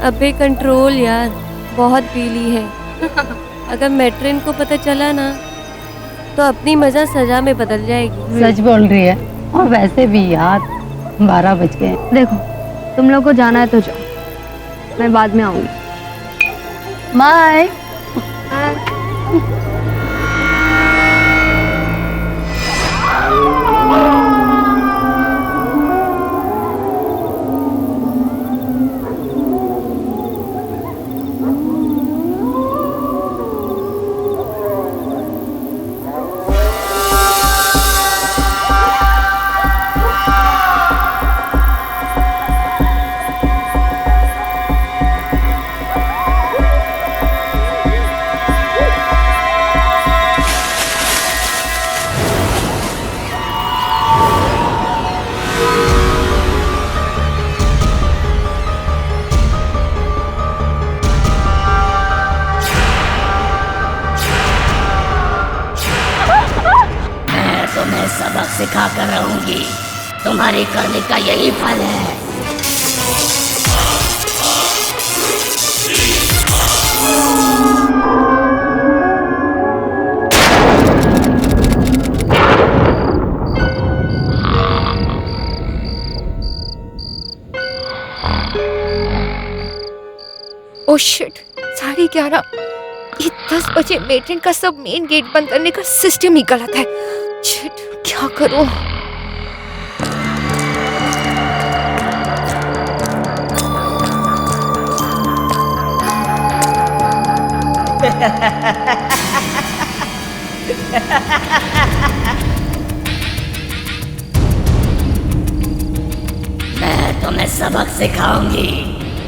अबे कंट्रोल यार, बहुत पी ली है। अगर मैट्रिन को पता चला ना तो अपनी मजा सजा में बदल जाएगी। सच बोल रही है। और वैसे भी यार 12 बज गए। देखो तुम लोग को जाना है तो जाओ, मैं बाद में आऊंगी। बाय। तुम्हें सबक सिखा कर रहूंगी, तुम्हारे करने का यही फल है। Oh shit, 11:30। ये 10 बजे मेट्रिन का सब मेन गेट बंद करने का सिस्टम ही गलत है। शिट, क्या करूं? मैं तुम्हें सबक सिखाऊंगी,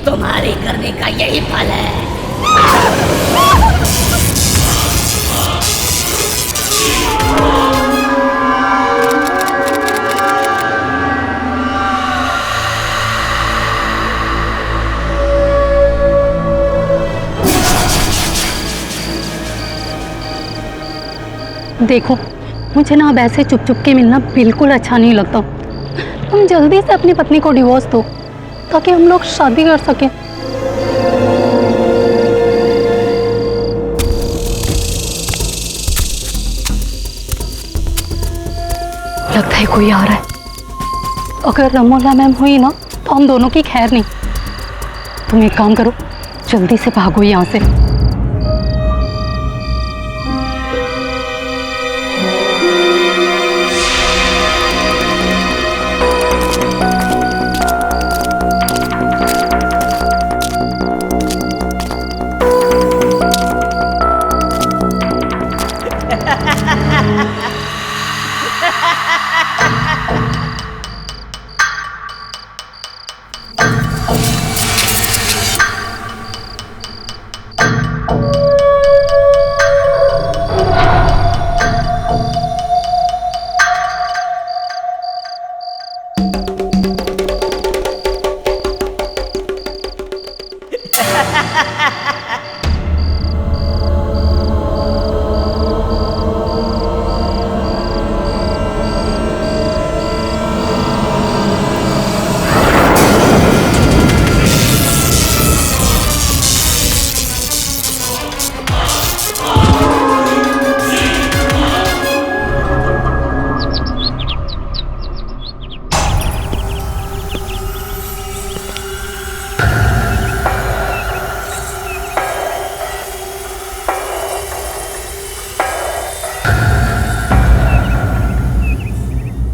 तुम्हारे करने का यही फल है। देखो मुझे ना अब ऐसे चुप चुप के मिलना बिल्कुल अच्छा नहीं लगता। तुम जल्दी से अपनी पत्नी को डिवोर्स दो ताकि हम लोग शादी कर सकें। लगता है कोई आ रहा है। अगर रमोला मैम हुई ना तो हम दोनों की खैर नहीं। तुम एक काम करो, जल्दी से भागो यहाँ से।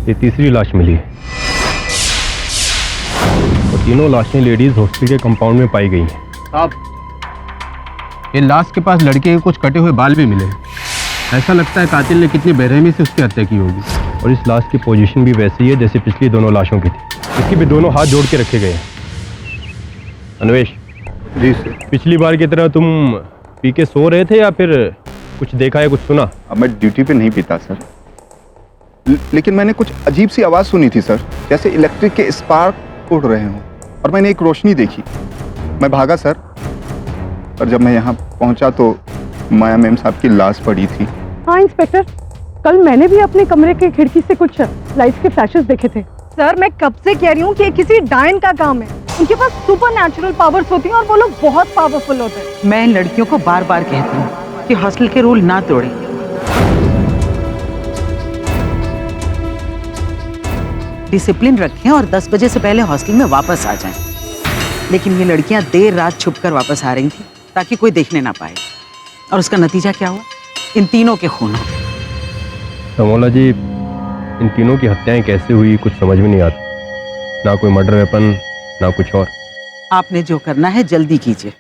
ये तीसरी लाश मिली है और तीनों लाशें लेडीज हॉस्पिटल के कंपाउंड में पाई गई हैं। साहब, ये लाश के पास लड़के के कुछ कटे हुए बाल भी मिले। ऐसा लगता है कातिल ने कितनी बेरहमी से उसकी हत्या की होगी। और इस लाश की पोजीशन भी वैसी है जैसे पिछली दोनों लाशों की थी। इसके भी दोनों हाथ जोड़ के रखे गए हैं। अन्वेश जी सर। पिछली बार की तरह तुम पी के सो रहे थे या फिर कुछ देखा या कुछ सुना? अब मैं ड्यूटी पे नहीं पीता सर, लेकिन मैंने कुछ अजीब सी आवाज़ सुनी थी सर, जैसे इलेक्ट्रिक के स्पार्क उड़ रहे हों, और मैंने एक रोशनी देखी। मैं भागा सर, और जब मैं यहाँ पहुँचा तो माया मैम साहब की लाश पड़ी थी। हाँ इंस्पेक्टर, कल मैंने भी अपने कमरे की खिड़की से कुछ लाइट्स के फ्लैशेस देखे थे। सर मैं कब से कह रही हूँ कि किसी डायन का काम है। उनके पास सुपर नेचुरल पावर्स होती हैं और वो लोग बहुत पावरफुल होते हैं। मैं इन लड़कियों को बार बार कहती हूँ कि हॉस्टल के रूल ना तोड़ें। डिसिप्लिन रखें और 10 बजे से पहले हॉस्टल में वापस आ जाएं। लेकिन ये लड़कियां देर रात छुपकर वापस आ रही थी ताकि कोई देखने ना पाए, और उसका नतीजा क्या हुआ? इन तीनों के खून हो। रमोला जी, इन तीनों की हत्याएं कैसे हुई कुछ समझ में नहीं आता। ना कोई मर्डर वेपन, ना कुछ और। आपने जो करना है जल्दी कीजिए,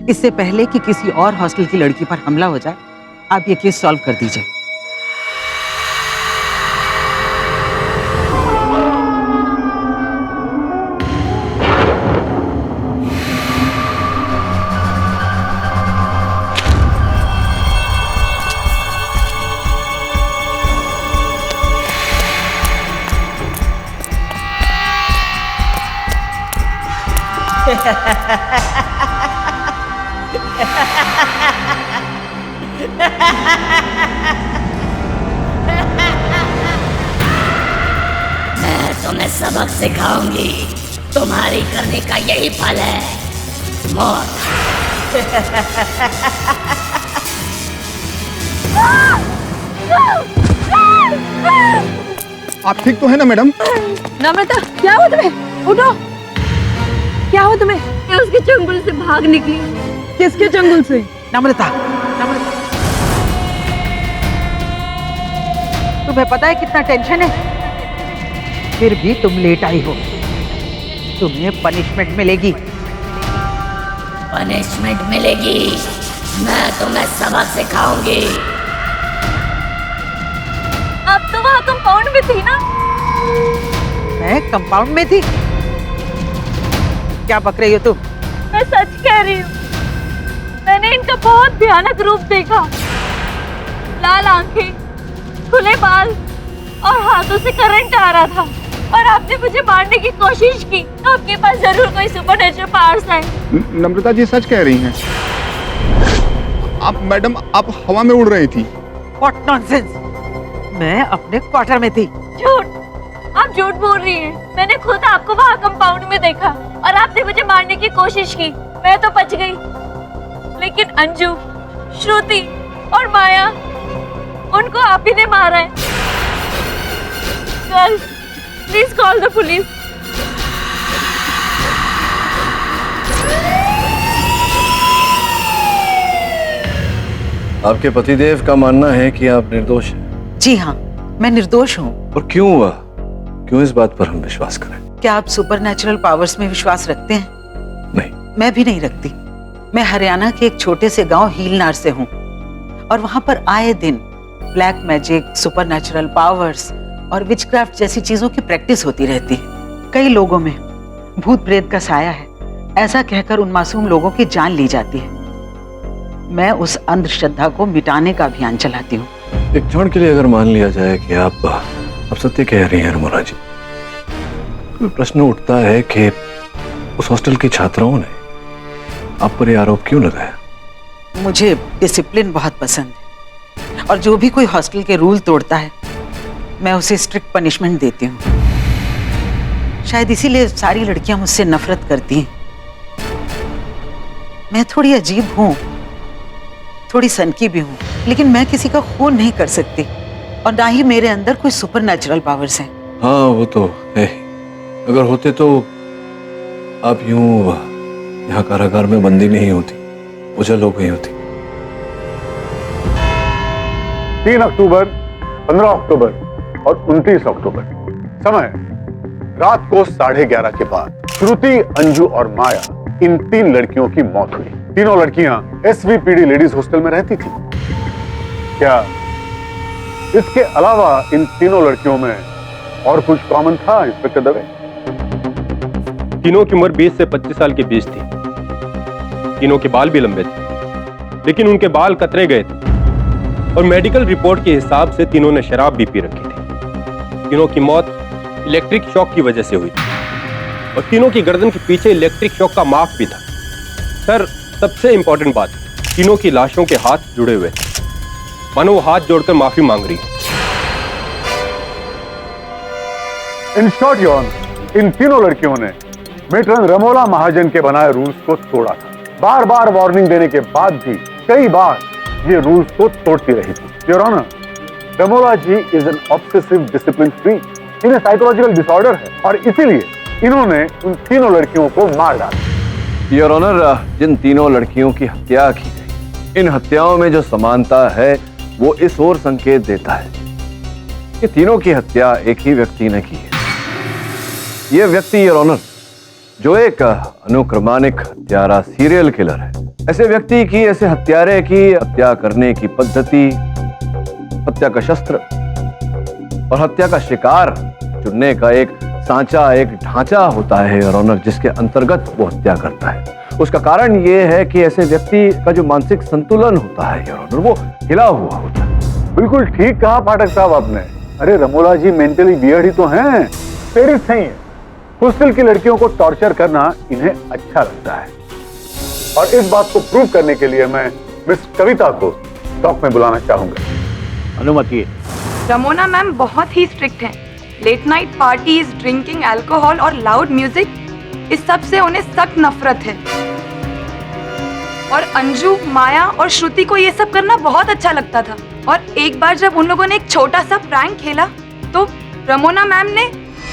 इससे पहले कि किसी और हॉस्टल की लड़की पर हमला हो जाए। आप ये केस सॉल्व कर दीजिए। मैं तुम्हें सबक सिखाऊंगी। तुम्हारी करने का यही फल है, मौत। आप ठीक तो है ना मैडम? नम्रता, क्या हुआ तुम्हें? उठो, क्या हुआ तुम्हें? मैं उसके चंगुल से भाग निकली। किसके चंगुल से? नम्रता, नम्रता, तुम्हें पता है कितना टेंशन है? फिर भी तुम लेट आई हो। तुम्हें पनिशमेंट मिलेगी। पनिशमेंट मिलेगी। मैं तुम्हें सबक सिखाऊंगी। अब तो वहाँ कंपाउंड में थी ना? मैं कंपाउंड में थी? क्या बक रही हो तुम? मैं सच कह रही हूँ, मैंने इनका बहुत भयानक रूप देखा। लाल आंखें, खुले बाल और हाथों से करंट आ रहा था, और आपने मुझे मारने की कोशिश की। आपके पास जरूर कोई सुपरनेचुरल पावर्स हैं। नम्रता जी सच कह रही हैं। आप मैडम, आप हवा में उड़ रही थी। What nonsense! मैं अपने क्वार्टर में थी। झूठ, आप झूठ बोल रही हैं। मैंने खुद आपको वहाँ कंपाउंड में देखा और आपने मुझे मारने की कोशिश की। मैं तो बच गई, लेकिन अंजू, श्रुति और माया, उनको आप ही ने मारा है। Girls, please call the police. आपके पतिदेव का मानना है कि आप निर्दोष हैं। जी हाँ, मैं निर्दोष हूँ। और क्यों हुआ? क्यों इस बात पर हम विश्वास करें? क्या आप सुपरनैचुरल पावर्स में विश्वास रखते हैं? नहीं। मैं भी नहीं रखती। मैं हरियाणा के एक छोटे से गांव हीलनार से हूँ, और वहां पर आए दिन ब्लैक मैजिक, सुपरनैचुरल पावर्स और विचक्राफ्ट जैसी चीजों की प्रैक्टिस होती रहती है। कई लोगों में भूत प्रेत का साया है, ऐसा कहकर उन मासूम लोगों की जान ली जाती है। मैं उस अंधश्रद्धा को मिटाने का अभियान चलाती हूँ। एक क्षण के लिए अगर मान लिया जाए कि आप सत्य कह रही हैं रमोला जी, तो प्रश्न उठता है कि उस हॉस्टल की छात्राओं ने आप पर यह आरोप क्यों लगाया? मुझे डिसिप्लिन बहुत पसंद है, और जो भी कोई हॉस्टल के रूल तोड़ता है मैं उसे स्ट्रिक्ट पनिशमेंट देती हूँ। शायद इसीलिए सारी लड़कियां मुझसे नफरत करती हैं। मैं थोड़ी अजीब हूँ, थोड़ी सनकी भी हूँ, लेकिन मैं किसी का खून नहीं कर सकती, और ना ही मेरे अंदर कोई सुपरनैचुरल पावर्स हैं। हाँ, वो तो है। अगर होते तो आप यूं यहाँ कारागार में बंदी नहीं होती, उजल हो गई होती। 3 अक्टूबर, 15 अक्टूबर और 29 अक्टूबर, समय रात को 11:30 के बाद श्रुति, अंजू और माया, इन 3 लड़कियों की मौत हुई। तीनों लड़कियां SVPD लेडीज हॉस्टल में रहती थी। क्या इसके अलावा इन तीनों लड़कियों में और कुछ कॉमन था, इंस्पेक्टर दवे? तीनों की उम्र 20 से 25 साल के बीच थी। तीनों के बाल भी लंबे थे, लेकिन उनके बाल कतरे गए थे, और मेडिकल रिपोर्ट के हिसाब से तीनों ने शराब भी पी रखी थी। तीनों की मौत इलेक्ट्रिक शॉक की वजह से हुई थी, और तीनों की गर्दन के पीछे इलेक्ट्रिक शॉक का मार्क भी था। सर, सबसे इंपॉर्टेंट बात, तीनों की लाशों के हाथ जुड़े हुए थे, मानो वो हाथ जोड़कर माफी मांग रही है। इन शॉर्ट, इन तीनों लड़कियों ने मेट्रन रमोला महाजन के बनाए रूल्स को तोड़ा था। बार बार वार्निंग देने के बाद भी कई बार ये रूल्स को तोड़ती रही थी। Your honour, Ramola ji is an obsessive discipline freak. इन्हें साइकोलॉजिकल डिसऑर्डर है और इसीलिए इन्होंने उन तीनों लड़कियों को मार डाला। योर ऑनर, जिन तीनों लड़कियों की हत्या की गई, इन हत्याओं में जो समानता है वो इस ओर संकेत देता है कि तीनों की हत्या एक ही व्यक्ति ने की है। ये व्यक्ति योर ऑनर जो एक अनुक्रमानिक हत्यारा सीरियल किलर है। ऐसे व्यक्ति की, ऐसे हत्यारे की हत्या करने की पद्धति, हत्या का शस्त्र और हत्या का शिकार चुनने का एक सांचा, एक ढांचा होता है योर ऑनर, जिसके अंतर्गत वो हत्या करता है। उसका कारण ये है कि ऐसे व्यक्ति का जो मानसिक संतुलन होता है योर ऑनर, वो हिला हुआ होता है। बिल्कुल ठीक कहा पाठक साहब आपने। अरे रमोला जी मेंटली वियर्ड ही तो हैं, पेरिस नहीं है। हॉस्टल की लड़कियों को टॉर्चर करना इन्हें अच्छा लगता है और इस बात को प्रूव करने के लिए मैं मिस कविता को टॉक में बुलाना चाहूंगा। अनुमति। रमोना मैम बहुत ही स्ट्रिक्ट हैं। Late night parties, drinking, alcohol और लाउड म्यूजिक, इस सब से उन्हें सख्त नफरत है। और अंजू, माया और श्रुति को ये सब करना बहुत अच्छा लगता था। और एक बार जब उन लोगों ने एक छोटा सा प्रैंक खेला तो रमोना मैम ने...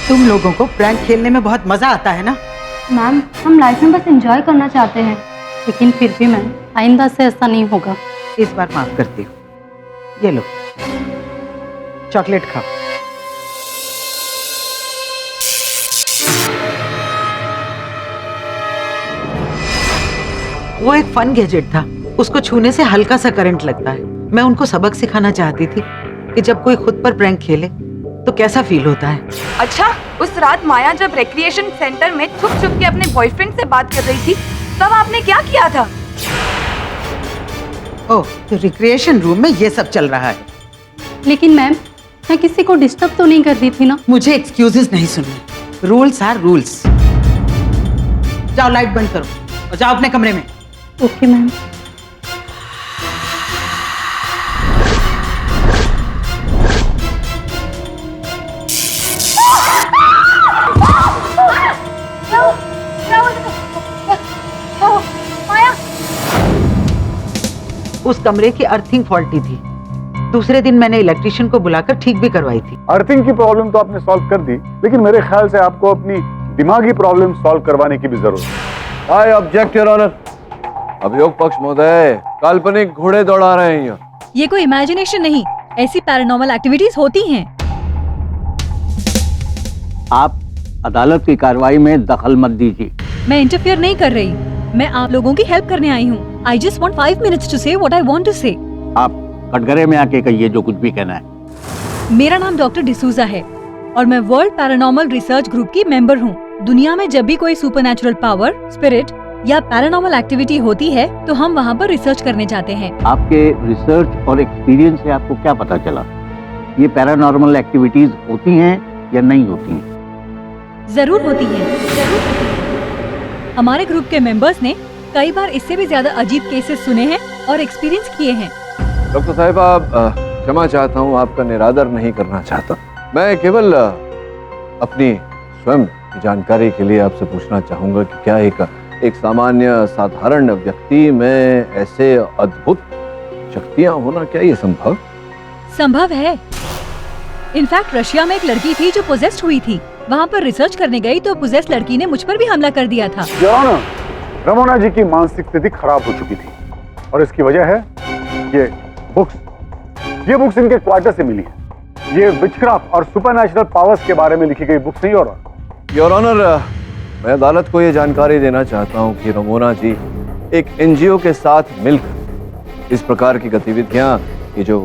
तुम लोगों को प्रैंक खेलने में बहुत मजा आता है ना? मैम, हम लाइफ में बस एंजॉय करना चाहते हैं, लेकिन फिर भी मैम आइंदा से ऐसा नहीं होगा। इस बार माफ करती हूँ। ये लो, चॉकलेट खाओ। वो एक फन गैजेट था, उसको छूने से हल्का सा करंट लगता है। मैं उनको सबक सिखाना चाहती थी कि जब कोई खुद पर प्रैंक खेले तो कैसा फील होता है। अच्छा, उस रात माया जब रिक्रिएशन सेंटर में छुप छुप के अपने बॉयफ्रेंड से बात कर रही थी, तब आपने क्या किया था? ओह, तो रिक्रिएशन रूम में ये सब चल रहा है। लेकिन मैम, मैं किसी को डिस्टर्ब तो नहीं कर रही थी ना। मुझे एक्सक्यूजेस नहीं सुनने। Rules are rules. जाओ लाइट बंद करो और जाओ अपने कमरे में। Okay ma'am. उस कमरे की अर्थिंग फॉल्टी थी। दूसरे दिन मैंने इलेक्ट्रिशियन को बुलाकर ठीक भी करवाई थी। अर्थिंग की प्रॉब्लम तो आपने सॉल्व कर दी, लेकिन मेरे ख्याल से आपको अपनी दिमागी प्रॉब्लम सॉल्व करवाने की भी जरूरत है। I object your honour. अभियोग पक्ष महोदय काल्पनिक घोड़े दौड़ा रहे हैं यहाँ। ये कोई इमेजिनेशन नहीं, ऐसी पैरानॉर्मल एक्टिविटीज होती हैं। आप अदालत की कार्रवाई में दखल मत दीजिए। मैं इंटरफेयर नहीं कर रही, मैं आप लोगों की हेल्प करने आई हूँ। I just want 5 minutes to say what I want to say. आप कटघरे में आके कहिए जो कुछ भी कहना है। मेरा नाम डॉक्टर डिसूजा है और मैं वर्ल्ड पैरानॉर्मल रिसर्च ग्रुप की मेंबर हूँ। दुनिया में जब भी कोई सुपरनैचुरल पावर, स्पिरिट या पैरानॉर्मल एक्टिविटी होती है तो हम वहाँ पर रिसर्च करने जाते हैं। आपके रिसर्च और एक्सपीरियंस से आपको क्या पता चला? ये पैरानॉर्मल एक्टिविटीज होती हैं या नहीं होती हैं? जरूर होती है। हमारे ग्रुप के मेंबर्स ने कई बार इससे भी ज्यादा अजीब केसेस सुने हैं और एक्सपीरियंस किए हैं। डॉक्टर साहब, आप क्षमा चाहता हूँ, आपका निरादर नहीं करना चाहता। मैं केवल अपनी स्वयं की जानकारी के लिए आपसे पूछना चाहूंगा कि क्या एक सामान्य साधारण व्यक्ति में ऐसे अद्भुत शक्तियां होना, क्या ये संभव है? इनफैक्ट रशिया में एक लड़की थी जो पोजेस्ड हुई थी। वहाँ पर रिसर्च करने गई तो पोजेस्ड लड़की ने मुझ पर भी हमला कर दिया था। रमोना जी की मानसिक स्थिति खराब हो चुकी थी और इसकी वजह है ये बुक्स इनके क्वार्टर से मिली है। ये विचक्राफ्ट और सुपरनैचुरल पावर्स के बारे में लिखी गई बुक्स नहीं। और योर ऑनर, मैं अदालत को ये जानकारी देना चाहता हूँ कि रमोना जी एक एनजीओ के साथ मिलकर इस प्रकार की गतिविधियां, ये जो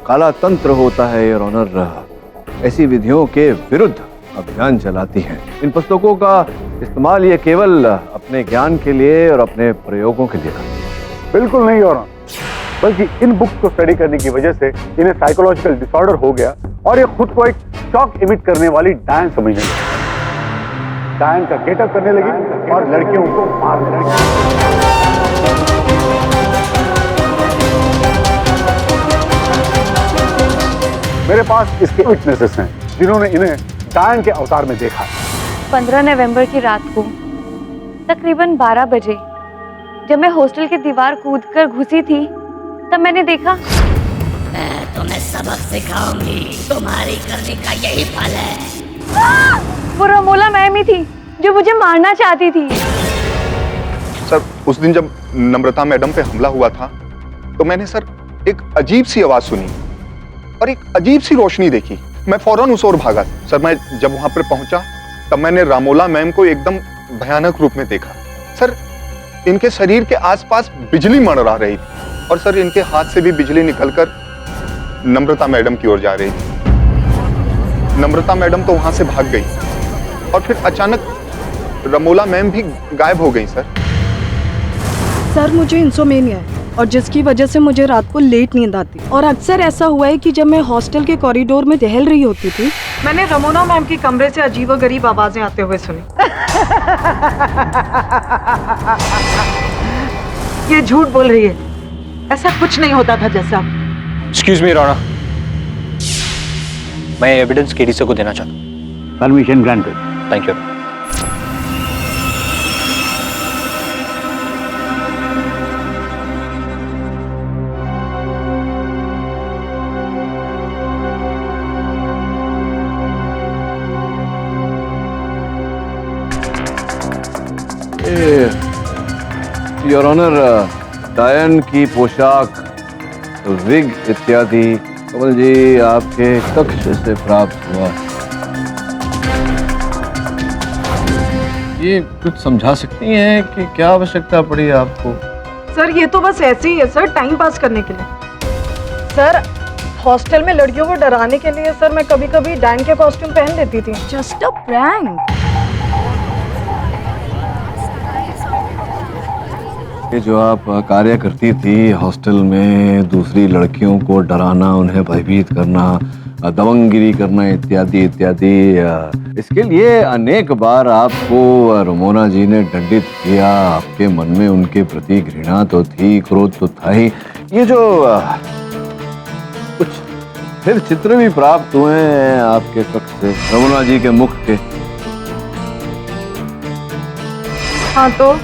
काला तंत्र होता है योर ऑनर, ऐसी विधियों के विरुद्ध अभियान चलाती हैं। इन पुस्तकों का इस्तेमाल ये केवल अपने ज्ञान के लिए और अपने प्रयोगों के लिए करती है। बिल्कुल नहीं योर ऑनर, बल्कि इन बुक्स को स्टडी करने की वजह से इन्हें साइकोलॉजिकल डिसऑर्डर हो गया और ये खुद को एक शॉक इमिट करने वाली डायन समझने लगी। डायन का गेटअप करने लगी और लड़कियों को मारने लगी। मेरे पास इसके विटनेसेस हैं जिन्होंने इन्हें डायन के अवतार में देखा। 15 नवंबर की रात को तकरीबन 12 बजे जब मैं हॉस्टल की दीवार कूदकर घुसी थी तब मैंने देखा। मैं तुम्हें सबक सिखाऊंगी, तुम्हारी करने का यही फल है। वो रमोला मैम ही थी जो मुझे मारना चाहती थी। सर उस दिन जब नम्रता मैडम पे हमला हुआ था तो मैंने सर एक अजीब सी आवाज सुनी और एक अजीब सी रोशनी देखी। मैं फौरन उस ओर भागा। सर मैं जब वहां पर पहुंचा तब मैंने रामोला मैम को एकदम भयानक रूप में देखा। सर इनके शरीर के आसपास बिजली मंडरा रही थी और सर इनके हाथ से भी बिजली निकलकर नम्रता मैडम की ओर जा रही थी। नम्रता मैडम तो वहां से भाग गई और फिर अचानक रमोला मैम भी गायब हो गई। सर मुझे इंसोमेनिया है और जिसकी वजह से मुझे रात को लेट नींद आती और अक्सर ऐसा हुआ है कि जब मैं हॉस्टल के कॉरिडोर में टहल रही होती थी मैंने रमोना मैम की कमरे से अजीबोगरीब आवाजें आते हुए सुनी। ये झूठ बोल रही है, ऐसा कुछ नहीं होता था जैसा। एक्सक्यूज मी राणा, मैं एविडेंस केडीसी को देना चाहता हूँ। Permission granted. Thank you. Your honour, डायन की पोशाक, विग इत्यादि कमल जी आपके कक्ष से प्राप्त हुआ। ये कुछ समझा सकती हैं कि क्या आवश्यकता पड़ी आपको? सर ये तो बस ऐसे ही है सर, टाइम पास करने के लिए। सर हॉस्टल में लड़कियों को डराने के लिए सर मैं कभी कभी डायन के कॉस्ट्यूम पहन लेती थी। Just a prank. ये जो आप कार्य करती थी हॉस्टल में, दूसरी लड़कियों को डराना, उन्हें भयभीत करना, दबंगगिरी करना इत्यादि इत्यादि, इसके लिए अनेक बार आपको रमोना जी ने दंडित किया। आपके मन में उनके प्रति घृणा तो थी, क्रोध तो था ही। ये जो कुछ फिर चित्र भी प्राप्त हुए हैं आपके कक्ष से रमोना जी के मुख के। हाँ तो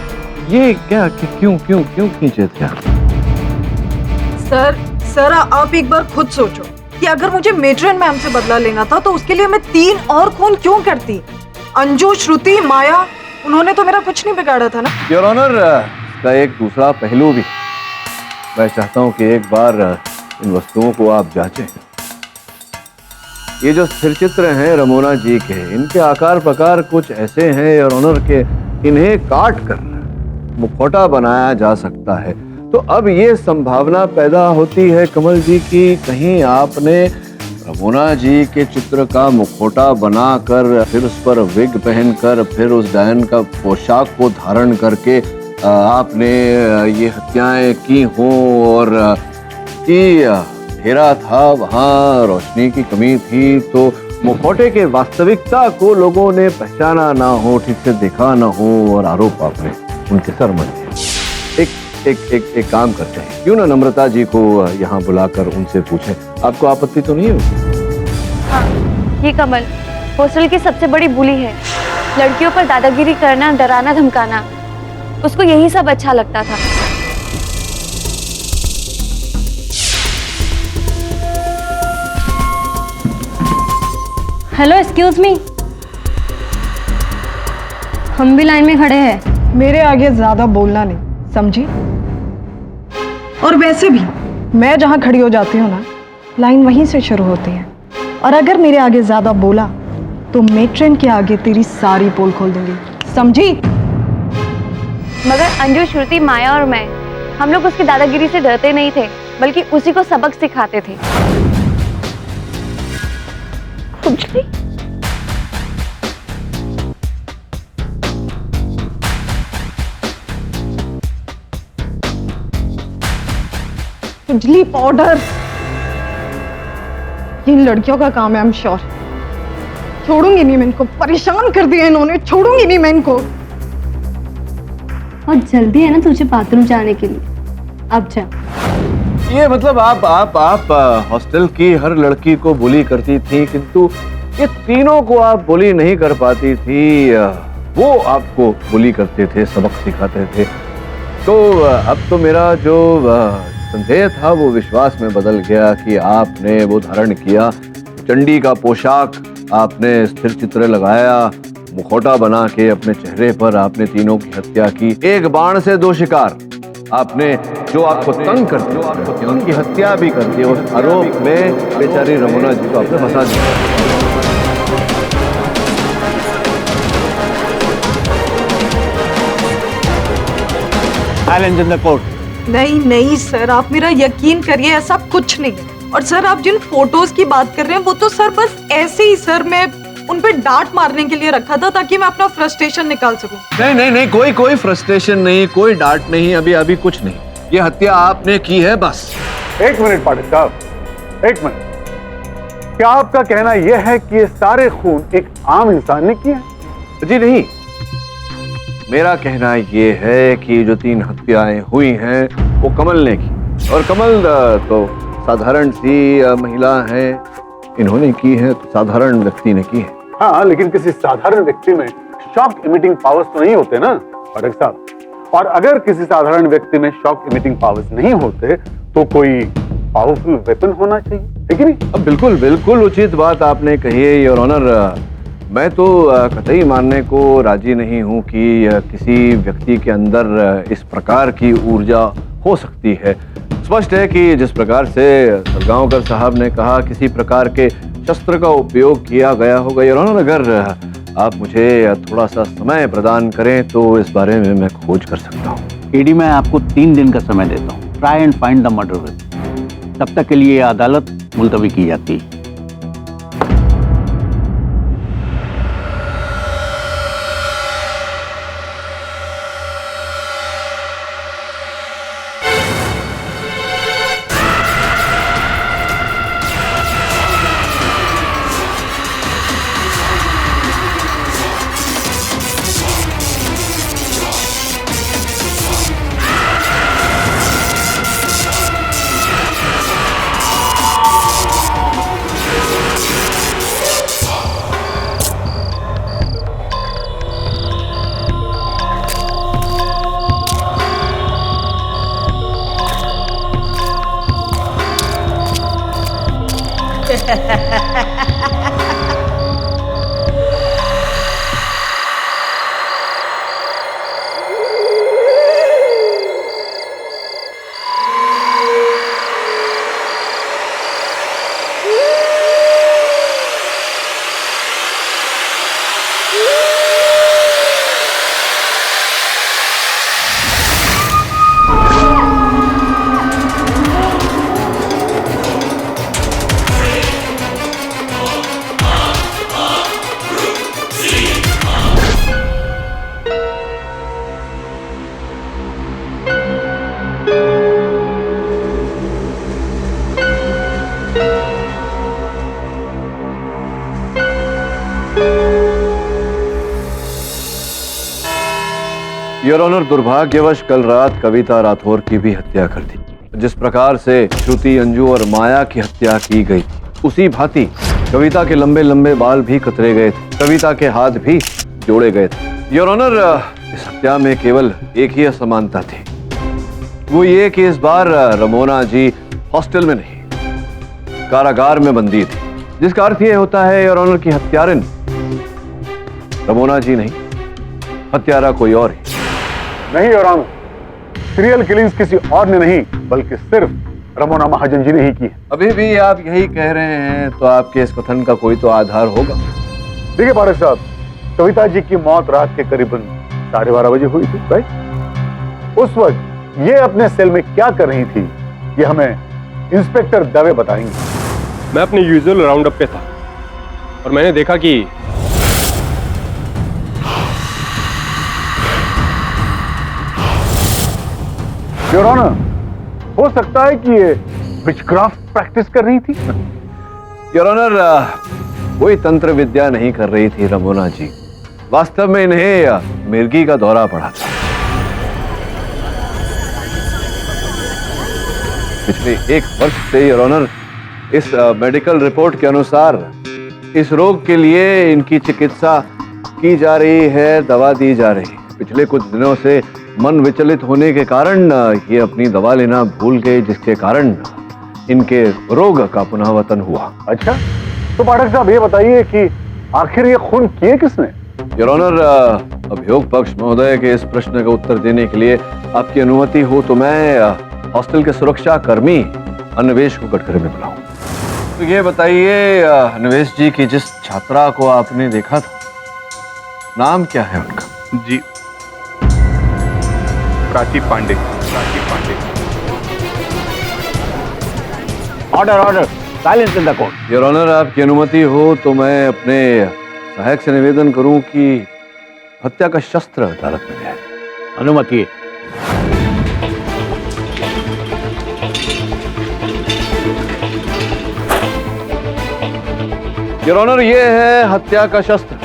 ये क्या क्यों क्यों क्यों खींचे थे आप? सर आप एक बार खुद सोचो कि अगर मुझे मेट्रन मैम से बदला लेना था तो उसके लिए मैं 3 और खून क्यों करती? अंजू, श्रुति, माया, उन्होंने तो मेरा कुछ नहीं बिगाड़ा था ना। योर ऑनर, इसका एक दूसरा पहलू भी। मैं चाहता हूं कि एक बार इन वस्तुओं को आप जांचें। ये जो स्थिर चित्र हैं रमोना जी के, इनके आकार प्रकार कुछ ऐसे हैं योर ऑनर के इन्हें काट कर मुखौटा बनाया जा सकता है। तो अब ये संभावना पैदा होती है कमल जी की कहीं आपने रमोना जी के चित्र का मुखौटा बनाकर, फिर उस पर विग पहनकर, फिर उस डायन का पोशाक को धारण करके आपने ये हत्याएं की हों और कि अंधेरा था, वहाँ रोशनी की कमी थी, तो मुखौटे के वास्तविकता को लोगों ने पहचाना ना हो, ठीक से देखा ना हो और आरोप आपने उनके सर मन एक काम करते हैं, क्यों ना नम्रता जी को यहाँ बुलाकर उनसे पूछें। आपको आपत्ति तो नहीं होगी? हाँ, ये कमल हॉस्टल की सबसे बड़ी बुली है। लड़कियों पर दादागिरी करना, डराना धमकाना, उसको यही सब अच्छा लगता था। हेलो, एक्सक्यूज मी, हम भी लाइन में खड़े हैं। मेरे आगे ज्यादा बोलना नहीं, समझी? और वैसे भी मैं जहाँ खड़ी हो जाती हूँ ना, लाइन वहीं से शुरू होती है। और अगर मेरे आगे ज्यादा बोला तो मेट्रन के आगे तेरी सारी पोल खोल दूंगी, समझी? मगर अंजू, श्रुति, माया और मैं, हम लोग उसकी दादागिरी से डरते नहीं थे, बल्कि उसी को सबक सिखाते थे। कुछ भी खुजली पाउडर इन लड़कियों का काम है। आई एम श्योर छोड़ूंगी नहीं मैं इनको, परेशान कर दिया इन्होंने, छोड़ूंगी नहीं मैं इनको। और जल्दी है ना तुझे बाथरूम जाने के लिए, अब जा। ये मतलब आप हॉस्टल की हर लड़की को बुली करती थी, किंतु ये तीनों को आप बुली नहीं कर पाती थी, वो आपको बुली करते थे, सबक सिखाते थे। तो अब तो मेरा जो संदेह था वो विश्वास में बदल गया कि आपने वो धारण किया, चंडी का पोशाक आपने, स्थिर चित्र लगाया, मुखौटा बना के अपने चेहरे पर आपने तीनों की हत्या की। एक बाण से दो शिकार। आपने जो आपको तंग करते उनकी हत्या भी कर दी। उस आरोप में बेचारी रमोना जी को आपने फंसा दिया। Challenge in the court. नहीं नहीं सर, आप मेरा यकीन करिए, ऐसा कुछ नहीं है। और सर आप जिन फोटोज की बात कर रहे हैं वो तो सर बस ऐसे ही सर मैं उन पे डांट मारने के लिए रखा था ताकि मैं अपना फ्रस्ट्रेशन निकाल सकूं। नहीं नहीं नहीं, कोई फ्रस्ट्रेशन नहीं, कोई डांट नहीं, अभी कुछ नहीं। ये हत्या आपने की है बस। एक मिनट पाठक साहब, एक मिनट। क्या आपका कहना यह है कि ये सारे खून एक आम इंसान ने किए हैं? जी नहीं, मेरा कहना ये है कि जो 3 हत्याएं हुई हैं वो कमल ने की। और कमल तो साधारण सी महिला है, इन्होंने की है तो साधारण व्यक्ति ने की है। हाँ, लेकिन किसी साधारण व्यक्ति में शॉक इमिटिंग पावर्स तो नहीं होते ना पाठक साहब। और अगर किसी साधारण व्यक्ति में शॉक इमिटिंग पावर्स नहीं होते तो कोई पावरफुल वेपन होना चाहिए, है कि नहीं? अब बिल्कुल उचित बात आपने कही है योर ऑनर। मैं तो कतई मानने को राजी नहीं हूं कि किसी व्यक्ति के अंदर इस प्रकार की ऊर्जा हो सकती है। स्पष्ट है कि जिस प्रकार से सरगांवकर साहब ने कहा किसी प्रकार के शस्त्र का उपयोग किया गया होगा। योर ऑनर, अगर आप मुझे थोड़ा सा समय प्रदान करें तो इस बारे में मैं खोज कर सकता हूँ। ईडी मैं आपको 3 दिन का समय देता हूँ। Try and find the murderer. तब तक के लिए अदालत मुलतवी की जाती है। योर ऑनर, दुर्भाग्यवश कल रात कविता राठौर की भी हत्या कर दी। जिस प्रकार से श्रुति, अंजू और माया की हत्या की गई उसी भांति कविता के लंबे लंबे बाल भी कतरे गए थे, कविता के हाथ भी जोड़े गए थे। योर ऑनर, इस हत्या में केवल एक ही असमानता थी, वो ये कि इस बार रमोना जी हॉस्टल में नहीं कारागार में बंदी थी, जिसका अर्थ यह होता है योर ऑनर की हत्यारिन रमोना जी नहीं, हत्यारा कोई और ही। नहीं योर ऑनर, सीरियल किलिंग्स किसी और ने नहीं बल्कि सिर्फ रमोना महाजन जी ने ही की है। अभी भी आप यही कह रहे हैं तो आपके इस कथन का कोई तो आधार होगा। देखिए पाठक साहब, कविता जी की मौत रात के करीबन 12:30 बजे हुई थी, राइट? उस वक्त ये अपने सेल में क्या कर रही थी ये हमें इंस्पेक्टर दवे बताएंगे। मैं अपने यूजुअल राउंड अप पे था और मैंने देखा कि योर ऑनर, हो सकता है कि ये विचक्राफ्ट प्रैक्टिस कर रही थी। योर ऑनर, कोई तंत्र विद्या नहीं कर रही थी रमोना जी, वास्तव में इन्हें मिर्गी का दौरा पड़ा था। पिछले 1 वर्ष से योर ऑनर, इस मेडिकल रिपोर्ट के अनुसार इस रोग के लिए इनकी चिकित्सा की जा रही है, दवा दी जा रही है। पिछले कुछ दिनों से मन विचलित होने के कारण ये अपनी दवा लेना भूल गए, जिसके कारण इनके रोग का पुनरावतन हुआ। अच्छा, तो पाठक साहब ये बताइए कि आखिर ये खून किए किसने? योर ऑनर, अभियोग पक्ष महोदय के इस प्रश्न का उत्तर देने के लिए आपकी अनुमति हो तो मैं हॉस्टल के सुरक्षा कर्मी अन्वेष को कटघरे में बुलाऊं। तो ये बताइए अन्वेष जी की जिस छात्रा को आपने देखा था, नाम क्या है उनका? जी, Prachi Pandey. Order order, silence in the court. Your honour, आपकी अनुमति हो तो मैं अपने सहायक से निवेदन करूं कि हत्या का शस्त्र अदालत में है। अनुमति। योर ऑनर, ये है हत्या का शस्त्र,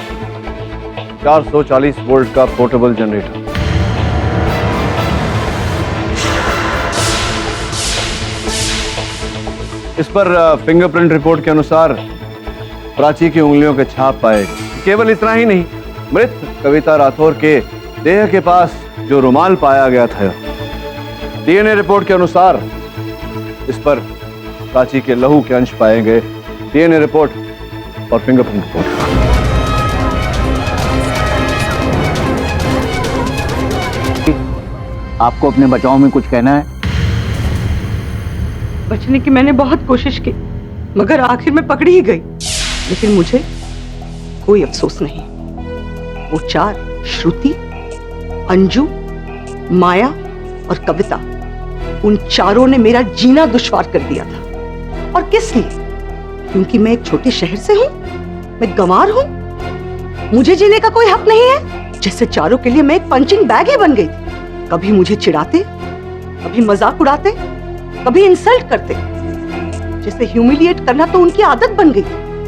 440 वोल्ट का पोर्टेबल जनरेटर। इस पर फिंगरप्रिंट रिपोर्ट के अनुसार प्राची की उंगलियों के छाप पाए गए। केवल इतना ही नहीं, मृत कविता राठौर के देह के पास जो रुमाल पाया गया था, डीएनए रिपोर्ट के अनुसार इस पर प्राची के लहू के अंश पाए गए। डीएनए रिपोर्ट और फिंगरप्रिंट रिपोर्ट। आपको अपने बचाव में कुछ कहना है? बचने की मैंने बहुत कोशिश की, मगर आखिर में पकड़ी ही गई। लेकिन मुझे कोई अफसोस नहीं। वो चार, श्रुति, अंजू, माया और कविता, उन चारों ने मेरा जीना दुश्वार कर दिया था। और किस लिए? क्योंकि मैं एक छोटे शहर से हूं, मैं गंवार हूं, मुझे जीने का कोई हक नहीं है। जैसे चारों के लिए मैं एक पंचिंग बैग ही बन गई थी। कभी मुझे चिढ़ाते, कभी मजाक उड़ाते, कभी इंसल्ट करते। जैसे ह्यूमिलिएट करना तो उनकी आदत बन गई।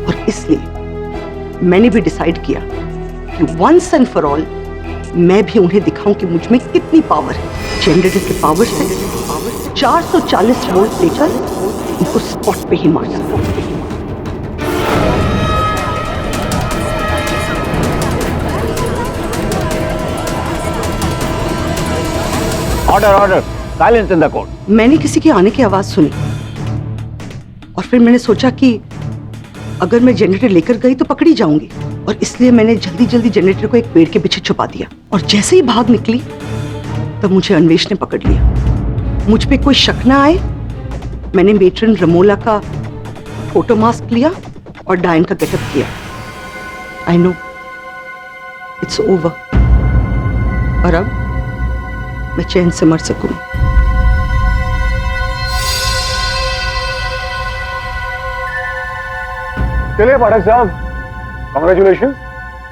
और इसलिए मैंने भी डिसाइड किया कि वंस एंड फॉर ऑल मैं भी उन्हें दिखाऊं कि मुझ में कितनी पावर है। जनरेटर के पावर से 440 वोल्ट लेकर उनको स्पॉट पे ही मार सकता हूं। Order order, silence in the court. मैंने किसी के आने की आवाज सुनी और फिर मैंने सोचा कि अगर मैं जनरेटर लेकर गई तो पकड़ी जाऊंगी, और इसलिए मैंने जल्दी जल्दी जनरेटर को एक पेड़ के पीछे छुपा दिया। और जैसे ही भाग निकली तब मुझे अन्वेष ने पकड़ लिया। मुझ पे कोई शक ना आए, मैंने मेट्रन रमोला का फोटो मास्क लिया और डायन का गेटअप किया। आई नो इट्स ओवर, और अब मैं चैन से मर सकूं। चलिए पाठक साहब, कांग्रेचुलेशन,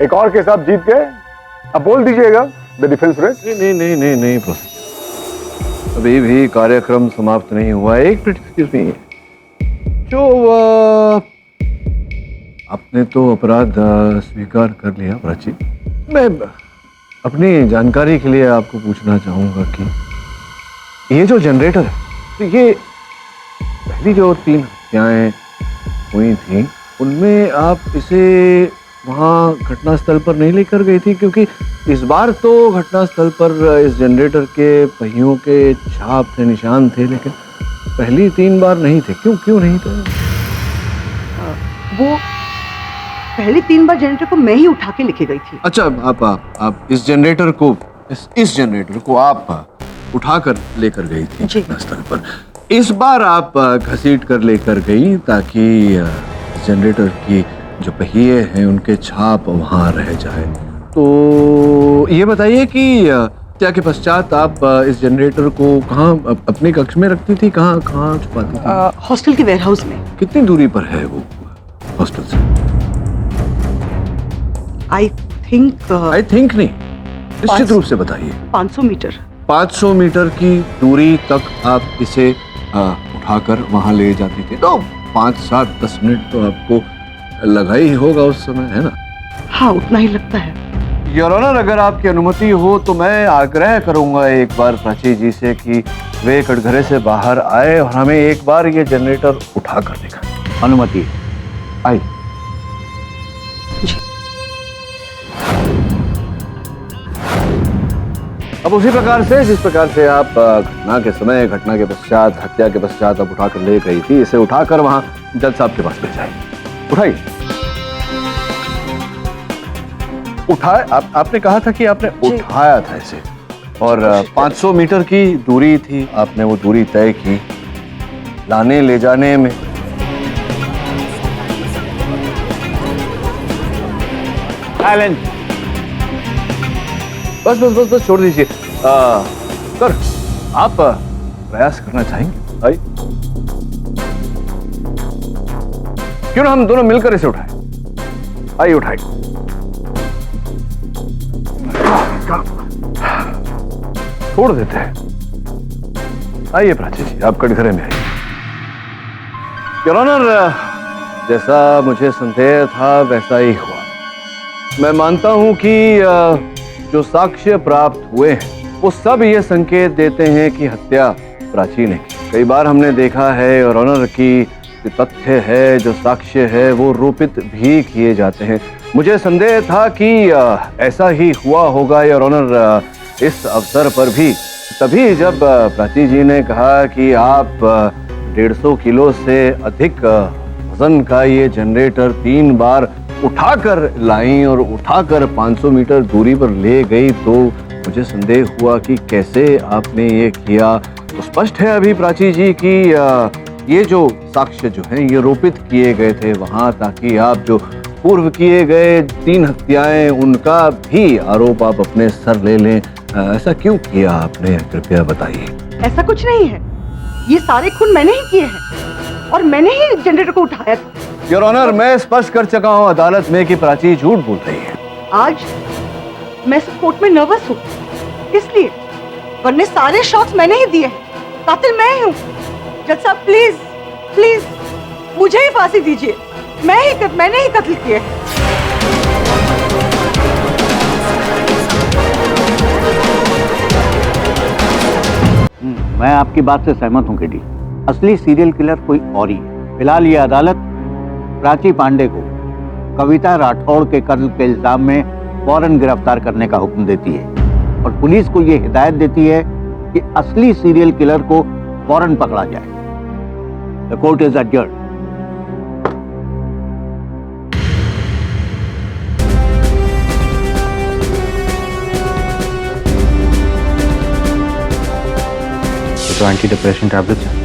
एक और केस आप जीत गए। अब बोल दीजिएगा द डिफेंस रेस। नहीं प्रोफेसर, अभी भी कार्यक्रम समाप्त नहीं हुआ। एक मिनट, एक्सक्यूज मी। जो आपने तो अपराध स्वीकार कर लिया प्राची। मैं अपनी जानकारी के लिए आपको पूछना चाहूंगा कि ये जो जनरेटर है, तो ये पहली जो 3 हत्याएं हुई थी उनमें आप इसे वहाँ घटनास्थल पर नहीं लेकर गई थी? क्योंकि इस बार तो घटनास्थल पर इस जनरेटर के पहियों के छाप थे, निशान थे, लेकिन पहली 3 बार नहीं थे। क्यों नहीं थे? वो पहली 3 बार जनरेटर को मैं ही उठा के लेके गई थी। अच्छा, आप इस जनरेटर को इस जनरेटर को आप उठाकर लेकर गई थी घटनास्थल पर। इस बार आप घसीट कर लेकर गई ताकि जनरेटर की जो पहिए हैं उनके छाप वहां रह जाए। तो ये बताइए कि हत्या के पश्चात आप इस जनरेटर को कहाँ अपने कक्ष में रखती थी, कहाँ छुपाती थी? हॉस्टल के वेयरहाउस में। कितनी दूरी पर है वो हॉस्टल से? आई थिंक नहीं, निश्चित रूप से बताइए। 500 मीटर। 500 मीटर की दूरी तक आप इसे उठाकर वहां ले जाती थी। तो 5-7-10 मिनट तो आपको लगा ही होगा उस समय, है ना? हाँ, उतना ही लगता है। योर ऑनर, अगर आपकी अनुमति हो तो मैं आग्रह करूंगा एक बार प्राची जी से कि वे कटघरे से बाहर आए और हमें एक बार ये जनरेटर उठा कर दिखाएं। अनुमति। आई। उसी प्रकार से जिस प्रकार से आप घटना के समय, घटना के पश्चात, हत्या के पश्चात आप उठाकर ले गई थी, इसे उठाकर वहां जज साहब के पास ले जाए। उठाइए। उठाए? आपने कहा था कि आपने उठाया था इसे, और 500 मीटर की दूरी थी, आपने वो दूरी तय की लाने ले जाने में। बस बस बस बस छोड़ दीजिए। सर, आप प्रयास करना चाहेंगे? आइए। क्यों ना हम दोनों मिलकर इसे उठाएं? आइए उठाइए। छोड़ देते हैं। आइए प्राची जी, आप कटघरे में आइए। योर ऑनर, जैसा मुझे संदेह था वैसा ही हुआ। मैं मानता हूं कि जो साक्ष्य प्राप्त हुए हैं वो सब ये संकेत देते हैं कि हत्या प्राची ने की। कई बार हमने देखा है योर ऑनर की जो तथ्य है, जो साक्ष्य है, वो रोपित भी किए जाते हैं। मुझे संदेह था कि ऐसा ही हुआ होगा योर ऑनर इस अवसर पर भी, तभी जब प्राची जी ने कहा कि आप 150 किलो से अधिक वजन का ये जनरेटर 3 बार उठाकर लाई और उठाकर 500 मीटर दूरी पर ले गई, तो मुझे संदेह हुआ कि कैसे आपने ये किया। तो स्पष्ट है अभी प्राची जी कि ये जो साक्ष्य जो हैं ये रोपित किए गए थे वहां, ताकि आप जो पूर्व किए गए 3 हत्याएं उनका भी आरोप आप अपने सर ले लें। ऐसा क्यों किया आपने, कृपया बताइए। ऐसा कुछ नहीं है, ये सारे खून मैंने ही किए हैं और मैंने ही जनरेटर को उठाया था। योर ऑनर, मैं स्पष्ट कर चुका हूं अदालत में कि प्राची झूठ बोल रही है। आज मैं इस कोर्ट में नर्वस हूँ इसलिए, वरने सारे शॉट्स मैंने ही दिए हैं। कातिल मैं ही हूँ। जज साहब प्लीज प्लीज मुझे ही फांसी दीजिए, मैंने ही कत्ल किए। मैं आपकी बात से सहमत हूं केडी। असली सीरियल किलर कोई और ही है। फिलहाल ये अदालत प्राची पांडे को कविता राठौड़ के कत्ल के इल्जाम में फौरन गिरफ्तार करने का हुक्म देती है और पुलिस को ये हिदायत देती है कि असली सीरियल किलर को फौरन पकड़ा जाए। The court is adjourned. तो एंटी डिप्रेशन टैबलेट्स हैं।